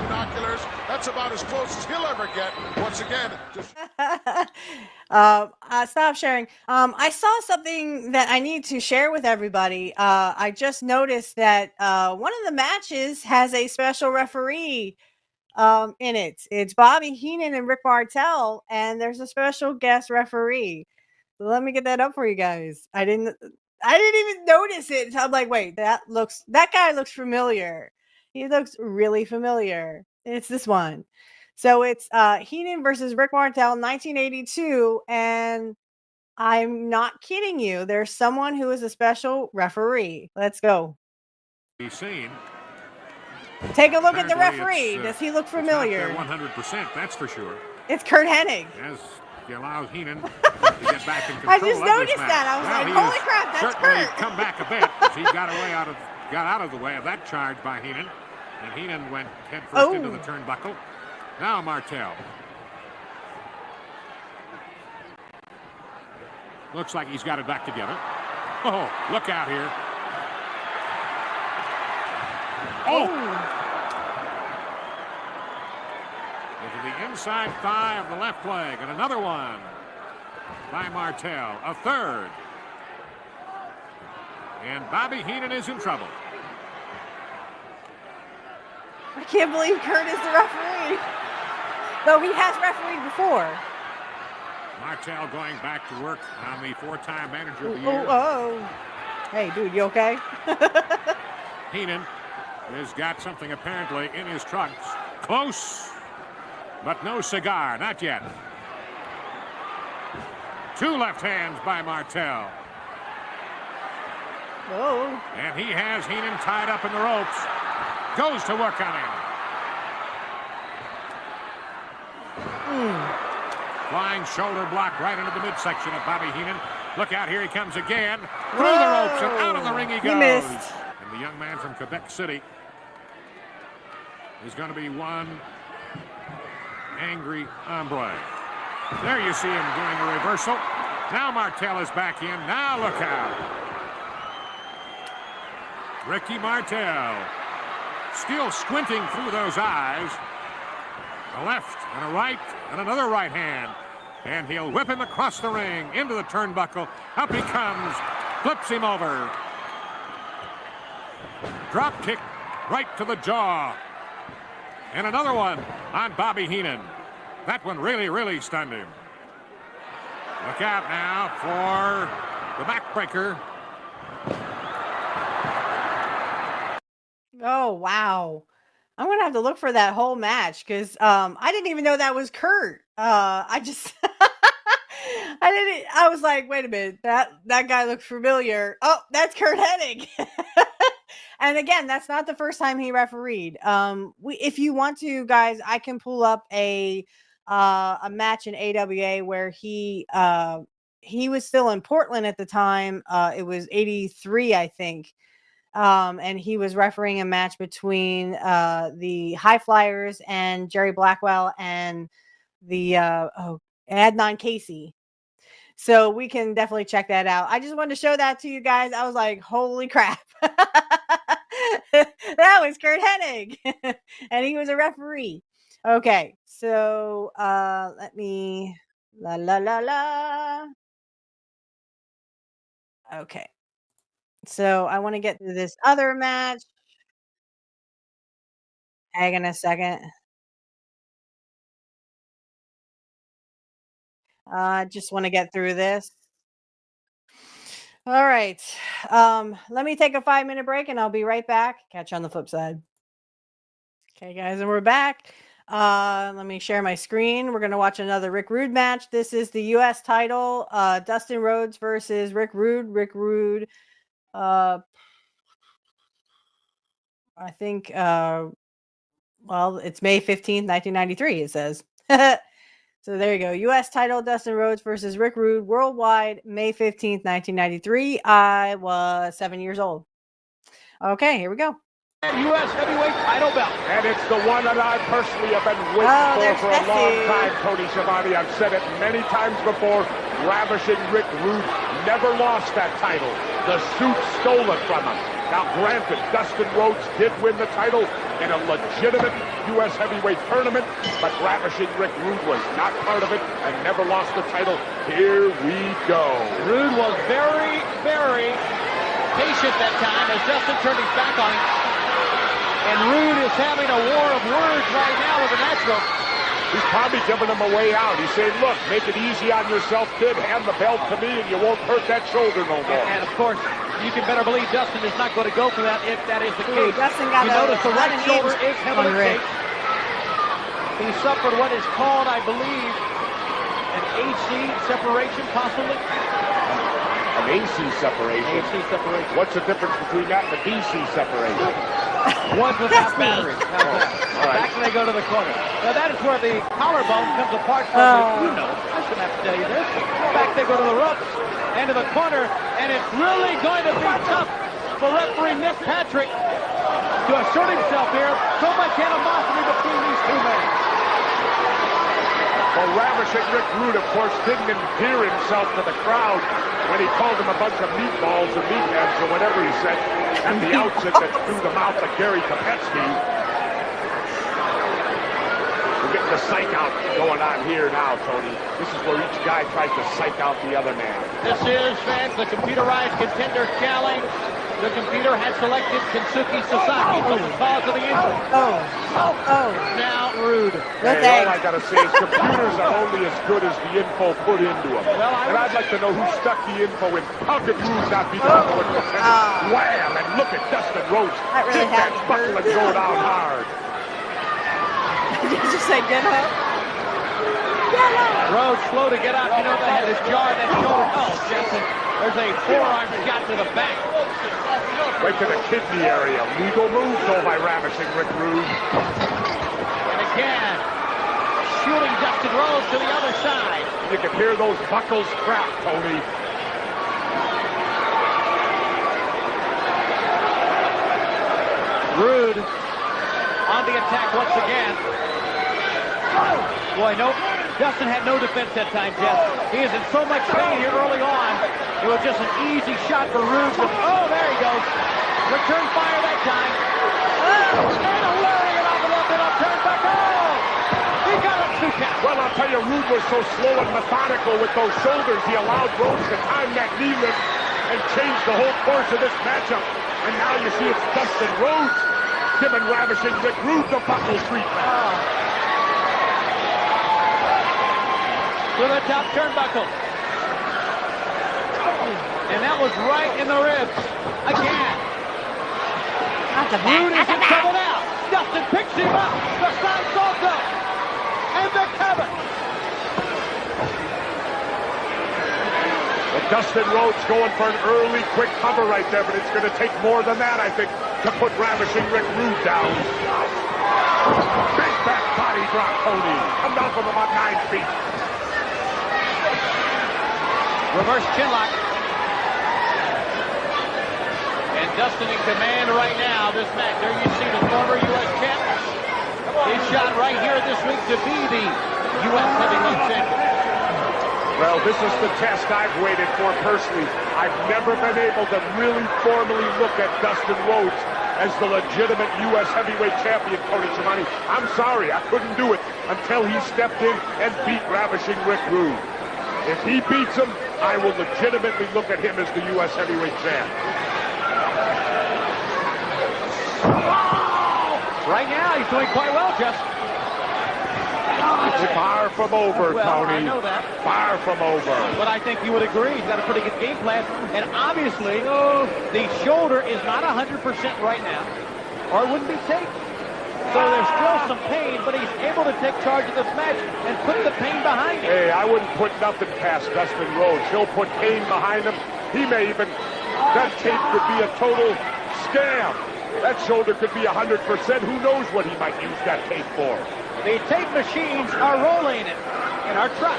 binoculars. That's about as close as he'll ever get. Once again, just stop sharing. I saw something that I need to share with everybody. I just noticed that one of the matches has a special referee in it. It's Bobby Heenan and Rick Martel, and there's a special guest referee. Let me get that up for you guys. I didn't even notice it. So I'm like, wait, that guy looks familiar. He looks really familiar. It's this one. So it's Heenan versus Rick Martel, 1982, and I'm not kidding you. There's someone who is a special referee. Let's go. Be seen. Take a look at the referee. Does he look familiar? 100%, that's for sure. It's Curt Hennig. As he allows Heenan to get back in control. I just of noticed this that. I was like, holy crap, that's certainly Curt. Come back a bit as he got out of the way of that charge by Heenan, and Heenan went headfirst into the turnbuckle. Now Martel. Looks like he's got it back together. Oh, look out here. Oh! Into the inside thigh of the left leg, and another one by Martel. A third. And Bobby Heenan is in trouble. I can't believe Curt is the referee. Though he has refereed before. Martel going back to work on the four-time manager of the year. Oh. Hey, dude, you okay? Heenan has got something apparently in his trunks. Close, but no cigar, not yet. 2 left hands by Martel. Oh. And he has Heenan tied up in the ropes. Goes to work on him. Flying shoulder block right into the midsection of Bobby Heenan. Look out, here he comes again. Through the ropes and out of the ring he goes. He missed. And the young man from Quebec City is going to be one angry hombre. There you see him doing a reversal. Now Martel is back in. Now look out. Ricky Martel still squinting through those eyes. A left and a right and another right hand. And he'll whip him across the ring into the turnbuckle. Up he comes. Flips him over. Drop kick right to the jaw. And another one on Bobby Heenan. That one really, really stunned him. Look out now for the backbreaker. Oh, wow. I'm going to have to look for that whole match because I didn't even know that was Curt. I just, I was like, wait a minute, that guy looks familiar. Oh, that's Curt Hennig. And again, that's not the first time he refereed. If you want to, guys, I can pull up a match in AWA where he was still in Portland at the time. It was 83, I think. And he was refereeing a match between the High Flyers and Jerry Blackwell and the Adnan Casey. So we can definitely check that out. I just wanted to show that to you guys. I was like, holy crap. That was Curt Hennig. And he was a referee. Okay, so let me Okay. So I want to get to this other match. Hang on a second. Just want to get through this. All right. Let me take a 5-minute break and I'll be right back. Catch you on the flip side. Okay, guys, and we're back. Let me share my screen. We're going to watch another Rick Rude match. This is the U.S. title. Dustin Rhodes versus Rick Rude. Rick Rude. I think, well, it's May 15th, 1993, it says. So there you go. U.S. title, Dustin Rhodes versus Rick Rude, worldwide, May 15th, 1993. I was 7 years old. Okay, here we go. U.S. heavyweight title belt. And it's the one that I personally have been waiting for a long time, Tony Schiavone. I've said it many times before. Ravishing Rick Rude never lost that title. The suit stolen from him. Now, granted, Dustin Rhodes did win the title in a legitimate U.S. heavyweight tournament, but Ravishing Rick Rude was not part of it and never lost the title. Here we go. Rude was very, very patient that time as Dustin turned his back on him. And Rude is having a war of words right now with the natural. He's probably giving him a way out. He's saying, look, make it easy on yourself, kid. Hand the belt to me and you won't hurt that shoulder no more. And of course, you can better believe Dustin is not going to go for that if that is the case. Dustin got you notice the right shoulder is heavily shaped. He suffered what is called, I believe, an AC separation, possibly. An AC separation? AC separation. What's the difference between that and a DC separation? One's without battery. Back when they go to the corner. Now that is where the collarbone comes apart from the, you know, I shouldn't have to tell you this. Back they go to the ropes and to the corner, and it's really going to be tough for referee Nick Patrick to assert himself here. So much animosity between these two men. Well, Ravishing Rick Rude, of course, didn't endear himself to the crowd when he called them a bunch of meatballs or meatheads or whatever he said at the outset that threw the mouth of Gary Kopetsky. We're getting the psych out going on here now, Tony. This is where each guy tries to psych out the other man. This is, fans, the computerized contender challenge. The computer has selected Kensuke Sasaki for the cause of the injury. Now Rude. Hey, all I gotta say is computers are only as good as the info put into them. Well, and I'd like to know who stuck the info in. How could Rude not be the number one contender? Wham! And look at Dustin Rhodes. That really That buckle and go down hard. Did you say get up? Rhodes slow to get up. You know that his jaw, that shoulder. Oh, Jensen. There's a forearm shot to the back. Right to the kidney area. Legal move, though, by ravishing Rick Rude. And again, shooting Dustin Rhodes to the other side. You can hear those buckles crack, Tony. Rude on the attack once again. Boy, no, Dustin had no defense that time, Jeff. He is in so much pain here early on. It was just an easy shot for Rude. Oh, there he goes. Return fire that time. Oh, and a lariat off the left and up turnbuckle. Oh, he got up 2 counts. Well, I'll tell you, Rude was so slow and methodical with those shoulders, he allowed Rhodes to time that knee lift and change the whole course of this matchup. And now you see it's Dustin Rhodes giving ravishing Rick Rude the buckle treatment. To the top turnbuckle. And that was right in the ribs. Again. Rude is in trouble now. Dustin picks him up. The San Salto. And the cover. Well, Dustin Rhodes going for an early, quick cover right there, but it's going to take more than that, I think, to put ravishing Rick Rude down. Big back body drop, Tony. Come down from about 9 feet. Reverse chinlock. And Dustin in command right now this match. There you see the former U.S. champ. His shot right here this week to be the U.S. heavyweight champion. Well, this is the test I've waited for personally. I've never been able to really formally look at Dustin Rhodes as the legitimate U.S. heavyweight champion, Tony Schiavone. I'm sorry, I couldn't do it until he stepped in and beat ravishing Rick Rude. If he beats him, I will legitimately look at him as the U.S. heavyweight champ. Right now, he's doing quite well, Jeff. It's far from over, well, Tony. I know that. Far from over. But I think you would agree. He's got a pretty good game plan. And obviously, the shoulder is not 100% right now, or it wouldn't be taken. So there's still some pain, but he's able to take charge of this match and put the pain behind him. Hey, I wouldn't put nothing past Dustin Rhodes. He'll put pain behind him. He may even, that tape could be a total scam. That shoulder could be 100%. Who knows what he might use that tape for? The tape machines are rolling in our truck.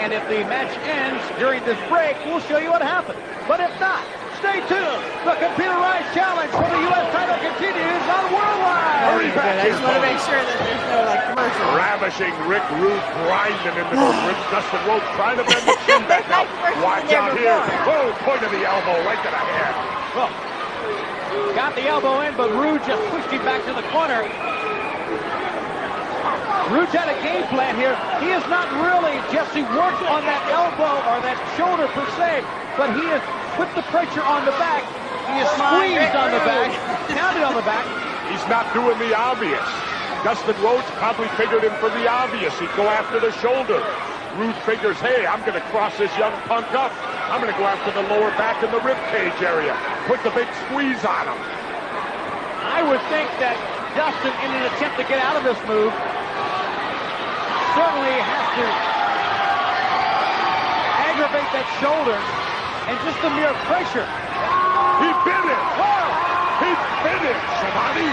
And if the match ends during this break, we'll show you what happened. But if not, stay tuned. The computerized challenge for the U.S. title continues on Worldwide. Hurry back. I just want to make sure that there's no commercial. Ravishing Rick Rude grinding into those ribs. Dustin Rhodes trying to bend the chin back out. Watch out here. Oh, point of the elbow right to the head. Well, got the elbow in, but Rude just pushed him back to the corner. Rude's had a game plan here. He has not really, Jesse, worked on that elbow or that shoulder per se, but he has put the pressure on the back. He is squeezed on the back, pounded on the back. He's not doing the obvious. Dustin Rhodes probably figured him for the obvious. He'd go after the shoulder. Rude figures, hey, I'm going to cross this young punk up. I'm going to go after the lower back and the rib cage area. Put the big squeeze on him. I would think that Dustin, in an attempt to get out of this move, certainly has to aggravate that shoulder and just the mere pressure. He bit it. Oh, he bit it, Schiavone.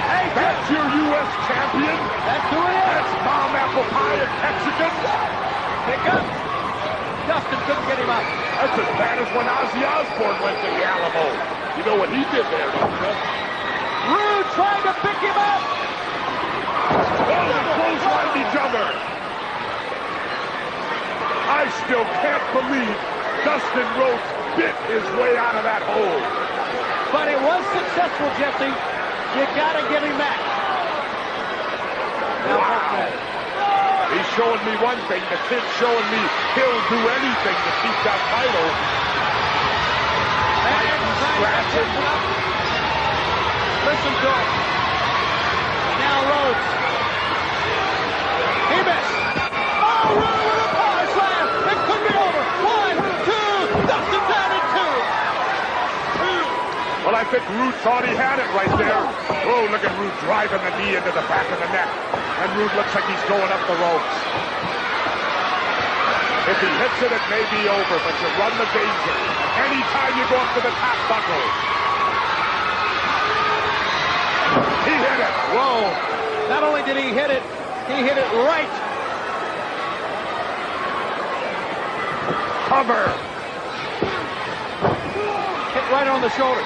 Hey, that's your U.S. champion. That's who it is. That's Mom Apple Pie and Mexican. Pick up. Dustin couldn't get him up. That's as bad as when Ozzy Osbourne went to the Alamo. You know what he did there, don't you? Rude trying to pick him up. Oh, they clotheslined each other. I still can't believe Dustin Rhodes bit his way out of that hole. But it was successful, Jesse. You gotta give him that. Wow. He's showing me one thing. The kid's showing me he'll do anything to keep that title. Scratching. Listen to him. Now Rhodes. He missed. Oh, Rude with a power slam. It could be over. 1, 2. Dustin down in 2. Well, I think Rude thought he had it right there. Oh, look at Rude driving the knee into the back of the neck. And Rude looks like he's going up the ropes. If he hits it, it may be over, but you run the danger. Anytime you go up to the top buckle. He hit it. Whoa. Not only did he hit it right. Cover. Hit right on the shoulder.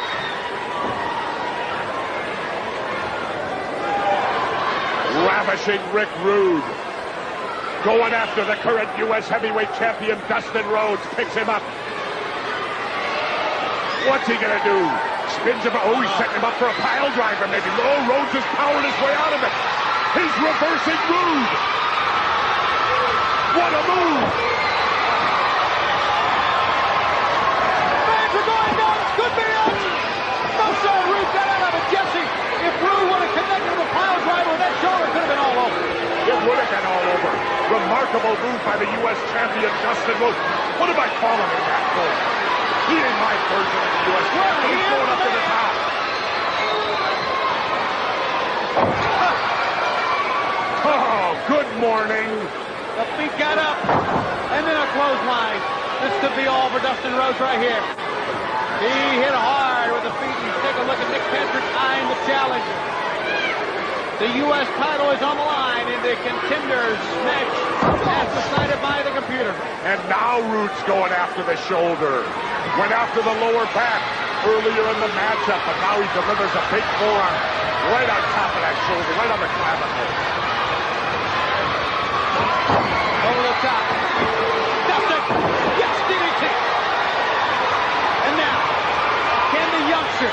Ravishing Rick Rude. Going after the current U.S. heavyweight champion, Dustin Rhodes. Picks him up. What's he going to do? Spins him. Oh, he's setting him up for a pile driver, maybe. Oh, Rhodes has powered his way out of it. He's reversing Rude. What a move. Fans are going nuts. Could be it. No, sir. Rude got out of it. Jesse, if Rude would have connected with a pile driver, that shoulder could have been all over. It would have been all over. Remarkable move by the U.S. champion, Dustin Rhodes. What am I calling him that for? He ain't my version of the U.S. champion. He's going up to the top. Oh, good morning. The feet got up, and then a clothesline. This could be all for Dustin Rhodes right here. He hit hard with the feet. You take a look at Nick Patrick eyeing the challenge. The U.S. title is on the line in the contenders match as decided by the computer. And now Rude's going after the shoulder. Went after the lower back earlier in the matchup, but now he delivers a big forearm right on top of that shoulder, right on the clavicle. Over the top. Dustin. Yes, DDT. And now, can the youngster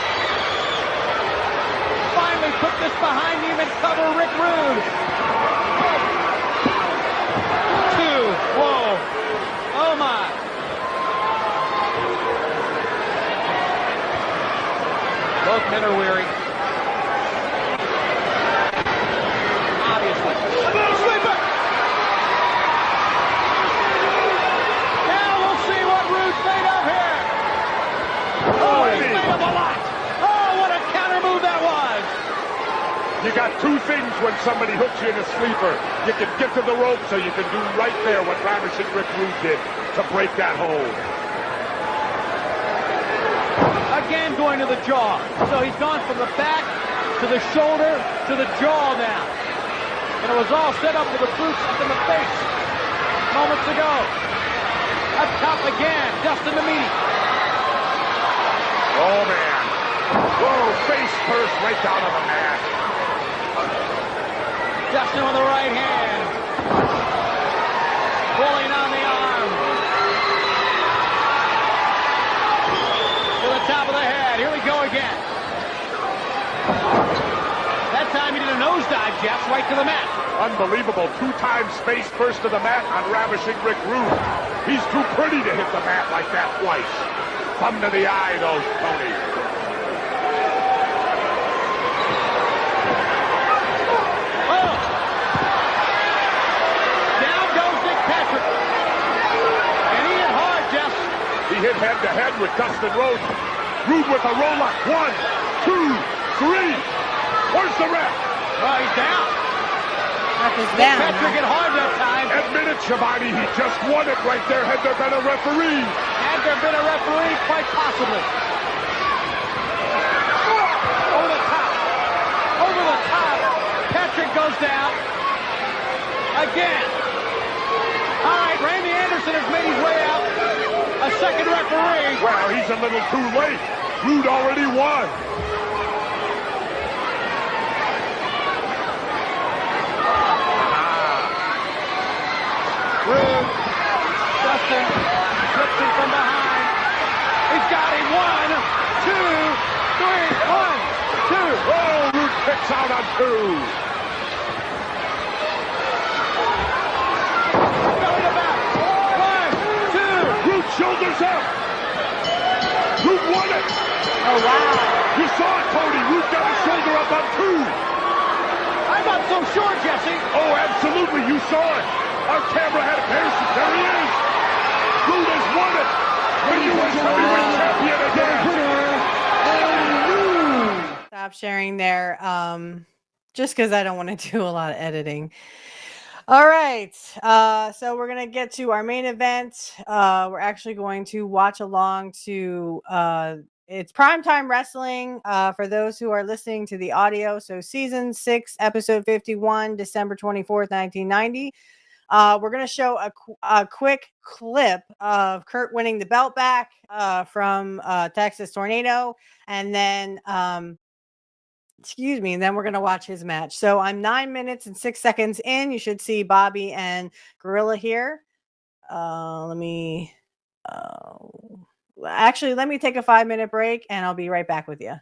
finally put this behind him and cover Rick Rude? 2. Whoa. Oh, my. Both men are weary. Obviously. Sleeper! Now we'll see what Rude's made of here. Oh, he's made of a lot. Oh, what a counter move that was. You got two things when somebody hooks you in a sleeper. You can get to the rope, so you can do right there what Ravishing Rick Rude did to break that hold. Again going to the jaw. So he's gone from the back to the shoulder to the jaw now. And it was all set up with the boots in the face moments ago. Up top again, Dustin the meaty. Oh, man. Whoa, face first right down on the mat. Dustin with the right hand. Pulling on the arm. To the top of the head. Here we go again. That time he did a nosedive, Jeff, right to the mat. Unbelievable. 2 times face first to the mat on Ravishing Rick Rude. He's too pretty to hit the mat like that twice. Thumb to the eye, though, Tony. Oh! Down goes Nick Patrick. And he hit hard, Jeff. He hit head-to-head with Dustin Rhodes. Rude with a roll-up. 1, 2, 3. Where's the ref? Oh, he's down. He's down. Patrick hit hard that time. Admit it, Shabani. He just won it right there. Had there been a referee? Had there been a referee? Quite possibly. Over the top. Over the top. Patrick goes down. Again. All right, Randy Anderson has made his way out. A second referee. Well, he's a little too late. Rude already won. Rude. Dustin flips him from behind. He's got him. 1, 2, 3. 1, 2. Oh, Rude picks out on 2. Belly to back. 1, 2. Rude shoulders up. Rude won it. Oh, wow. You saw it, Tony. Rude got his shoulder up on 2. I'm not so sure, Jesse. Oh, absolutely. You saw it. Our camera had it. There he is. Rude has won it. The U.S. heavyweight champion again. stop sharing there, just because I don't want to do a lot of editing. All right, so we're gonna get to our main event. We're actually going to watch along to it's primetime wrestling for those who are listening to the audio. So season 6, episode 51, December 24th, 1990. We're going to show a quick clip of Curt winning the belt back from Texas Tornado. And then, excuse me, and then we're going to watch his match. So I'm 9 minutes and 6 seconds in. You should see Bobby and Gorilla here. Let me take a 5-minute break and I'll be right back with you.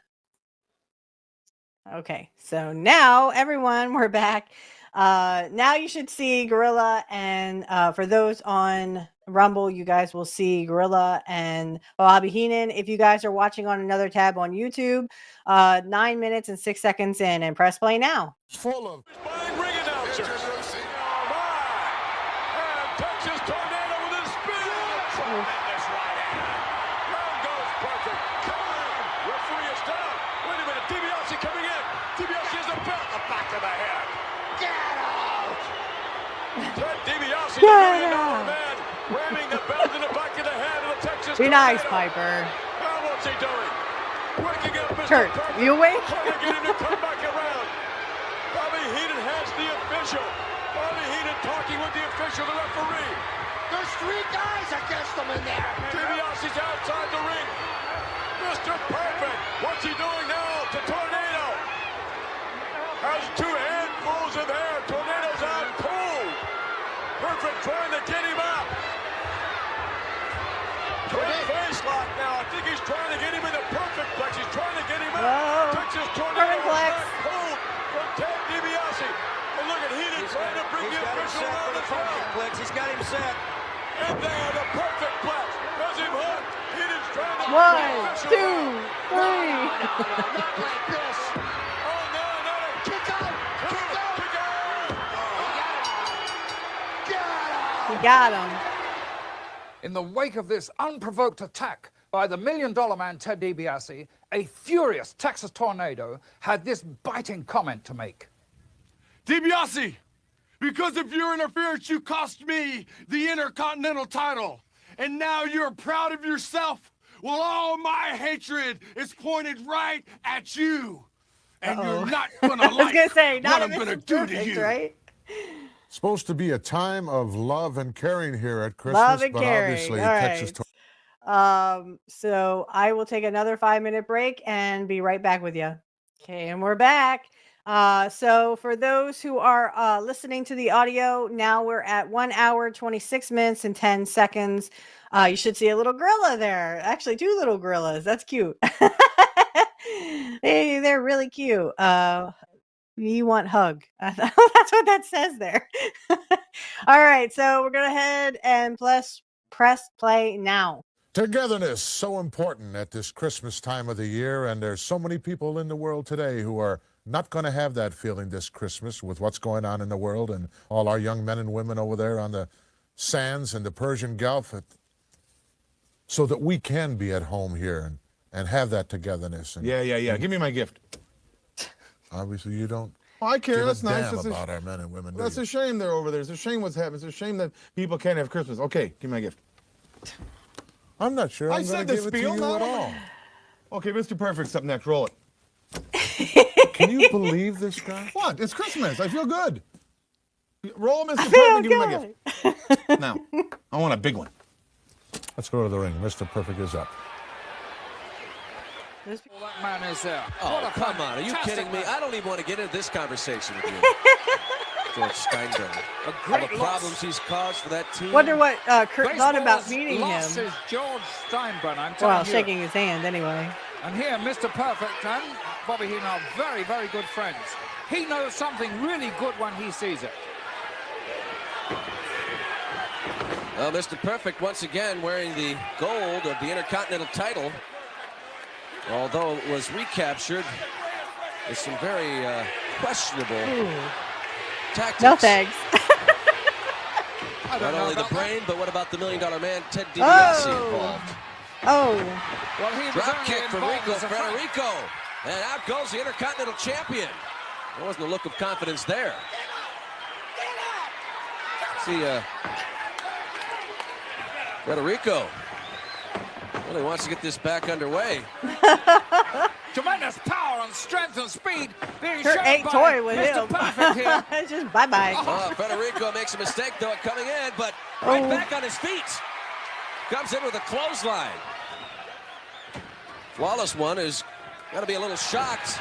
Okay, so now everyone, we're back. Now you should see Gorilla, and for those on Rumble, you guys will see Gorilla and Bobby Heenan. If you guys are watching on another tab on YouTube, 9 minutes and 6 seconds in, and press play now. Full of ring announcers. Texas Tornado with his spin. Tremendous right hand. Round goes perfect. Come on. Referee is down. Wait a minute. DiBiase coming in. DiBiase has a belt. The back of the head. Get out. Ted DiBiase, the million-dollar man, ramming the belt in the back of the head of the Texas Be Tornado. nice, Piper. Now what's he doing? Waking up Mr. Curt, Perfect. you awake? Trying to get him to come back around. Bobby Heenan has the official. Bobby Heenan talking with the official, the referee. There's 3 guys against them in there. DiBiase's outside the ring. Mr. Perfect. What's he doing now to Tornado? Has 2 handfuls of hair. Tornado's out cold. Perfect trying to get him out. Face lock now. I think he's trying to get him in the perfect plex. He's trying to get him out. Texas Tornado back cold from Ted DiBiase. And look at Heenan trying to bring the official around the crowd. He's got him set. And there, the perfect plex. Has him hooked. Heenan's trying to 1, 2, 3. Not like this. Oh, no. Kick out. Kick out. He got him. In the wake of this unprovoked attack by the million-dollar man Ted DiBiase, a furious Texas Tornado had this biting comment to make. DiBiase, because of your interference, you cost me the Intercontinental title. And now you're proud of yourself. Well, all my hatred is pointed right at you. And you're not going to like what I'm going to do to you. Right? Supposed to be a time of love and caring here at Christmas, Love and but caring. obviously All Texas. right. So I will take another 5-minute break and be right back with you. Okay, and we're back. So for those who are listening to the audio, now we're at 1 hour, 26 minutes and 10 seconds. You should see a little gorilla there. Actually, 2 little gorillas. That's cute. They're really cute. You want hug. That's what that says there. All right, so we're going to head and press play now. Togetherness, so important at this Christmas time of the year, and there's so many people in the world today who are not going to have that feeling this Christmas with what's going on in the world and all our young men and women over there on the sands and the Persian Gulf, so that we can be at home here and have that togetherness. And, Yeah. Give me my gift. Obviously, you don't. Well, I care. Give That's a nice. damn That's about our men and women. That's a shame they're over there. It's a shame what's happening. It's a shame that people can't have Christmas. Okay, give me my gift. I'm not sure I'm going to give it to you at all. Okay, Mr. Perfect's up next. Roll it. Can you believe this guy? What? It's Christmas. I feel good. Roll Mr. Perfect and give me my gift. Now, I want a big one. Let's go to the ring. Mr. Perfect is up. That man is there. Oh, come on. Are you kidding me? I don't even want to get into this conversation with you. George Steinbrenner. All the problems he's caused for that team. Wonder what Curt thought about meeting him. Is George Steinbrenner. I'm Well, telling you. shaking his hand anyway. And here, Mr. Perfect and Bobby Heenan are very, very good friends. He knows something really good when he sees it. Well, Mr. Perfect once again wearing the gold of the Intercontinental title. Although it was recaptured with some very questionable tactics. No thanks. Not only the brain, but what about the million-dollar man, Ted DiBiase involved? Oh. Well, he was Drop kick for Rico. And out goes the Intercontinental Champion. There wasn't a look of confidence there. See, Rico really wants to get this back underway. Tremendous power and strength and speed being Curt shown ate by toy with Mr. him. Perfect here. Just bye-bye. Federico makes a mistake, though, coming in, but right back on his feet. Comes in with a clothesline. Flawless One is going to be a little shocked.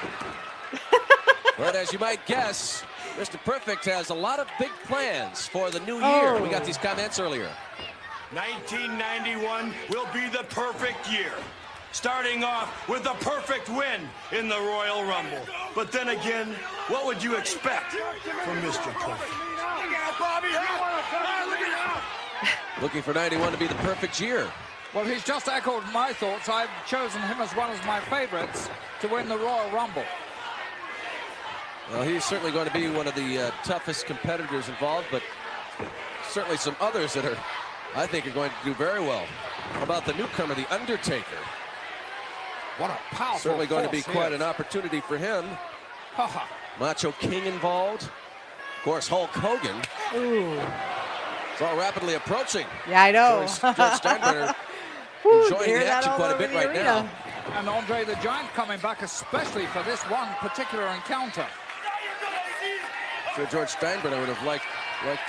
But as you might guess, Mr. Perfect has a lot of big plans for the new year. We got these comments earlier. 1991 will be the perfect year. Starting off with a perfect win in the Royal Rumble. But then again, what would you expect from Mr. Perfect? Looking for 91 to be the perfect year. Well, he's just echoed my thoughts. I've chosen him as one of my favorites to win the Royal Rumble. Well, he's certainly going to be one of the toughest competitors involved, but certainly some others that are, I think, are going to do very well. How about the newcomer, The Undertaker? What a powerful Certainly going to be force quite an opportunity for him. Macho King involved. Of course, Hulk Hogan. Ooh. It's all rapidly approaching. Yeah, I know. George Steinbrenner enjoying the action quite a bit right now. And Andre the Giant coming back especially for this one particular encounter. So George Steinbrenner would have liked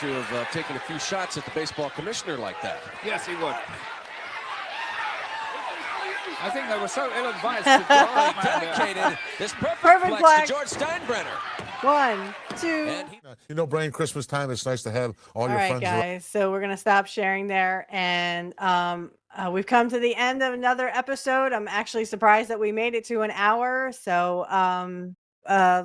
to have taken a few shots at the baseball commissioner like that. Yes, he would. I think they were so ill-advised to dedicated this perfect flex to George Steinbrenner. 1, 2. You know, Brain, Christmas time, it's nice to have all your right, friends. Guys, so we're going to stop sharing there. And we've come to the end of another episode. I'm actually surprised that we made it to an hour. So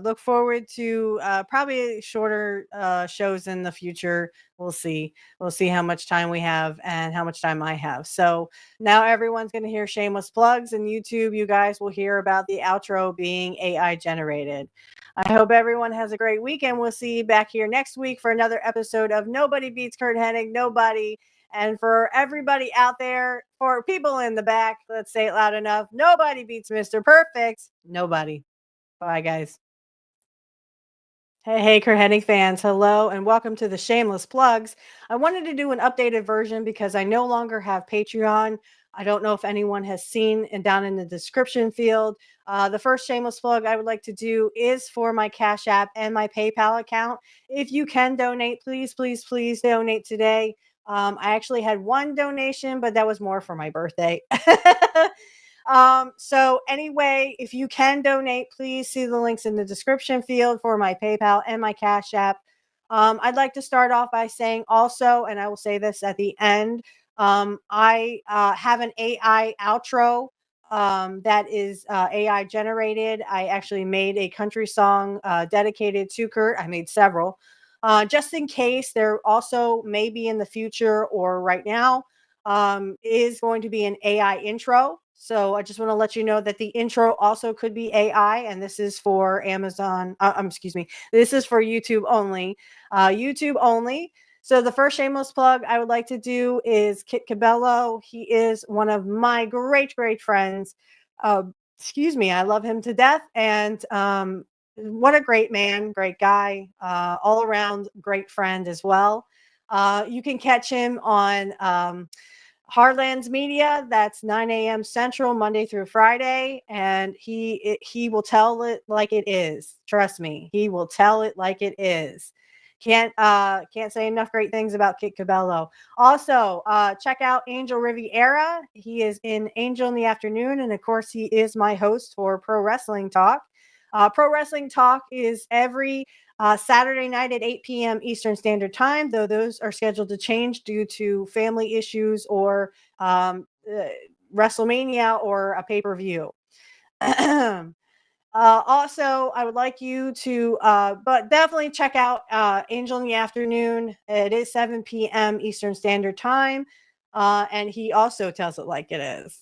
look forward to probably shorter shows in the future. We'll see how much time we have and how much time I have. So now everyone's going to hear shameless plugs, and YouTube, you guys will hear about the outro being AI generated. I hope everyone has a great weekend. We'll see you back here next week for another episode of Nobody Beats Curt Hennig. Nobody. And for everybody out there, for people in the back, let's say it loud enough. Nobody beats Mr. Perfect. Nobody. Bye, guys. Hey, Curt Hennig fans. Hello, and welcome to the Shameless Plugs. I wanted to do an updated version because I no longer have Patreon. I don't know if anyone has seen, and down in the description field, the first shameless plug I would like to do is for my Cashapp and my PayPal account. If you can donate, please, please, please donate today. I actually had one donation, but that was more for my birthday. So anyway, if you can donate, please see the links in the description field for my PayPal and my Cash App. I'd like to start off by saying also, and I will say this at the end, I have an AI outro that is AI generated. I actually made a country song dedicated to Curt. I made several. Just in case there also maybe in the future or right now is going to be an AI intro. So I just want to let you know that the intro also could be AI, and this is for Amazon. Excuse me. This is for YouTube only. YouTube only. So the first shameless plug I would like to do is Kit Cabello. He is one of my great, great friends. Excuse me. I love him to death. And what a great man, great guy, all around great friend as well. You can catch him on Heartlands Media. That's 9 a.m. Central, Monday through Friday, and he will tell it like it is. Trust me, he will tell it like it is. Can't say enough great things about Kit Cabello. Also, check out Angel Riviera. He is in Angel in the Afternoon, and of course, he is my host for Pro Wrestling Talk. Pro Wrestling Talk is every Saturday night at 8 p.m. Eastern Standard Time, though those are scheduled to change due to family issues or WrestleMania or a pay-per-view. Also, I would like you to, but definitely check out Angel in the Afternoon. It is 7 p.m. Eastern Standard Time, and he also tells it like it is.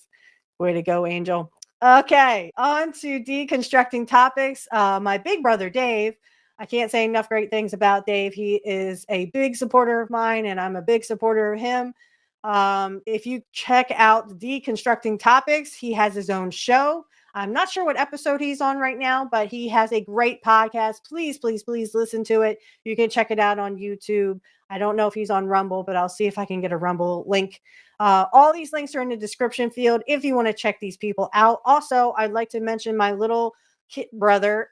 Way to go, Angel. Okay, on to deconstructing topics. My big brother, Dave. I can't say enough great things about Dave. He is a big supporter of mine, and I'm a big supporter of him. If you check out Deconstructing Topics, he has his own show. I'm not sure what episode he's on right now, but he has a great podcast. Please, please, please listen to it. You can check it out on YouTube. I don't know if he's on Rumble, but I'll see if I can get a Rumble link. All these links are in the description field if you want to check these people out. Also, I'd like to mention my little kid brother,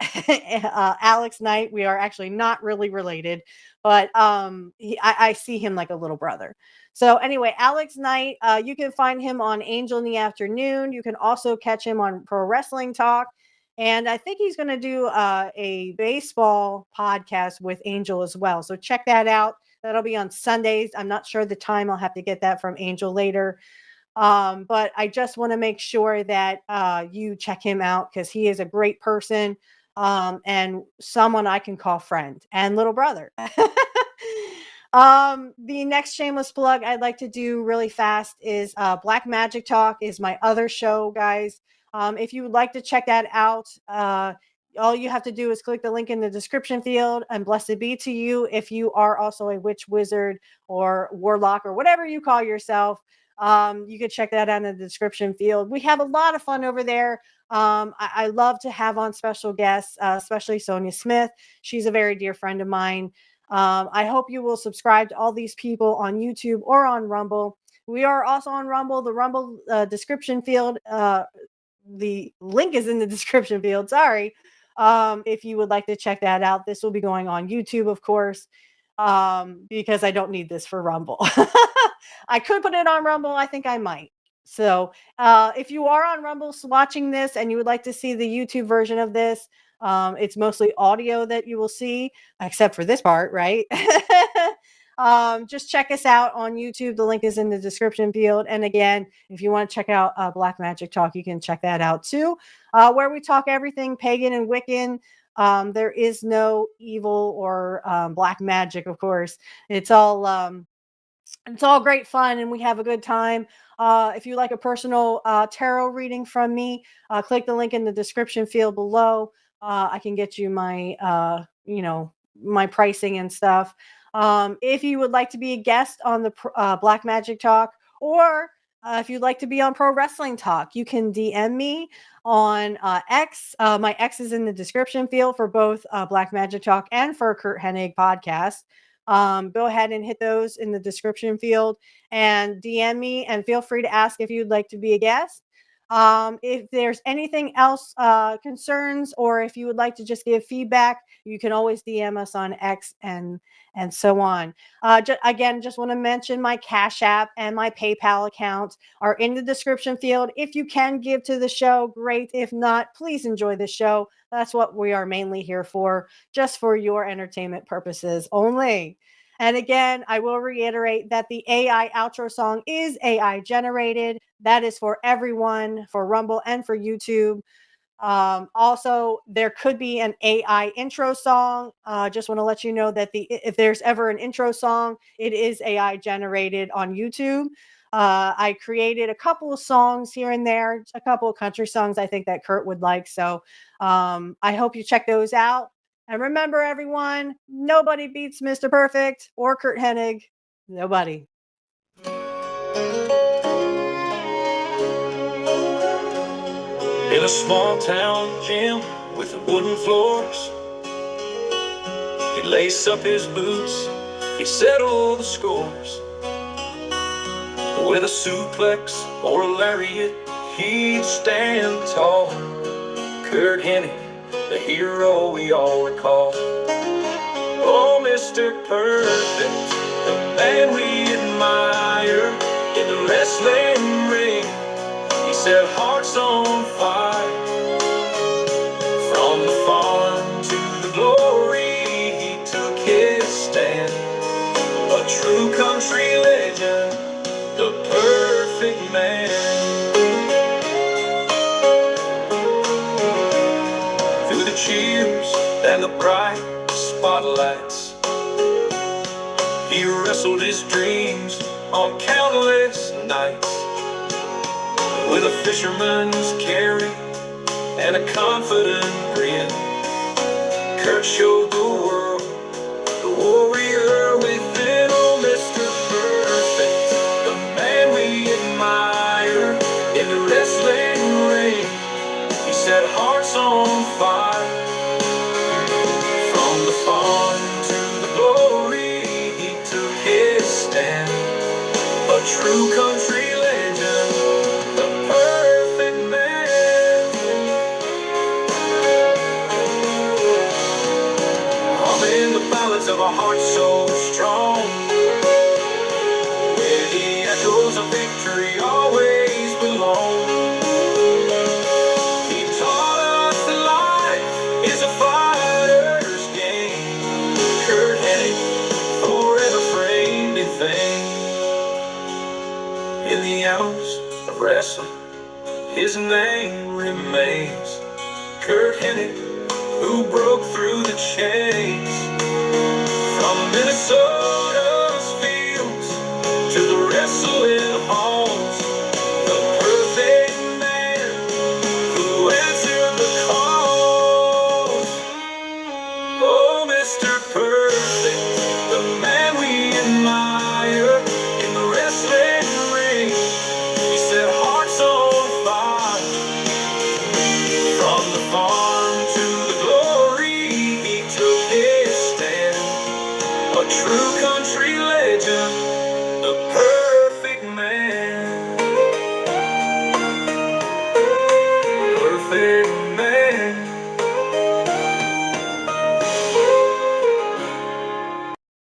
Alex Knight. We are actually not really related, but I see him like a little brother. So anyway, Alex Knight, you can find him on Angel in the Afternoon. You can also catch him on Pro Wrestling Talk. And I think he's going to do a baseball podcast with Angel as well. So check that out. That'll be on Sundays. I'm not sure the time. I'll have to get that from Angel later. But I just want to make sure that you check him out because he is a great person and someone I can call friend and little brother. The next shameless plug I'd like to do really fast is Black Magic Talk is my other show, guys. If you would like to check that out, all you have to do is click the link in the description field, and blessed be to you if you are also a witch, wizard, or warlock, or whatever you call yourself. You can check that out in the description field. We have a lot of fun over there. I love to have on special guests, especially Sonia Smith. She's a very dear friend of mine. I hope you will subscribe to all these people on YouTube or on Rumble. We are also on Rumble. The Rumble description field, the link is in the description field. Sorry. If you would like to check that out, this will be going on YouTube, of course, because I don't need this for Rumble. I could put it on Rumble. I think I might. So if you are on Rumble watching this and you would like to see the YouTube version of this, it's mostly audio that you will see, except for this part, right? Just check us out on YouTube. The link is in the description field. And again, if you want to check out Black Magic Talk, you can check that out too, where we talk everything pagan and Wiccan. There is no evil or black magic, of course. It's all great fun, and we have a good time. If you like a personal tarot reading from me, click the link in the description field below. I can get you my, my pricing and stuff. If you would like to be a guest on the Black Magic Talk, or if you'd like to be on Pro Wrestling Talk, you can DM me on X. My X is in the description field for both Black Magic Talk and for Curt Hennig podcast. Go ahead and hit those in the description field and DM me, and feel free to ask if you'd like to be a guest. If there's anything else, concerns, or if you would like to just give feedback, you can always DM us on X and so on. Again, just want to mention my Cash App and my PayPal account are in the description field. If you can give to the show, great. If not, please enjoy the show. That's what we are mainly here for, just for your entertainment purposes only. And again, I will reiterate that the AI outro song is AI generated. That is for everyone, for Rumble and for YouTube. Also, there could be an AI intro song. Just want to let you know that if there's ever an intro song, it is AI generated on YouTube. I created a couple of songs here and there, a couple of country songs I think that Curt would like. So I hope you check those out. And remember, everyone, nobody beats Mr. Perfect or Curt Hennig. Nobody. In a small town gym with wooden floors, he'd lace up his boots, he'd settle the scores. With a suplex or a lariat, he'd stand tall. Curt Hennig, the hero we all recall. Oh, Mr. Perfect, the man we admire in the wrestling ring. He set hearts on fire. From the farm to the glory, he took his stand. A true country legend, the perfect man. Through the cheers and the bright spotlights, he wrestled his dreams on countless nights. With a fisherman's carry and a confident grin, Curt showed the world the warrior within. Oh, Mr. Perfect, the man we admire in the wrestling ring. He set hearts on fire. From the fun to the glory, he took his stand. A true country legend, the perfect man. Humming the ballads of a heart so strong, where the echoes of victory always belong. He taught us that life is a fighter's game. Curt Hennig, forever framed in fame. In the hours of wrestling, his name remains. Curt Hennig, who broke through the chains. From Minnesota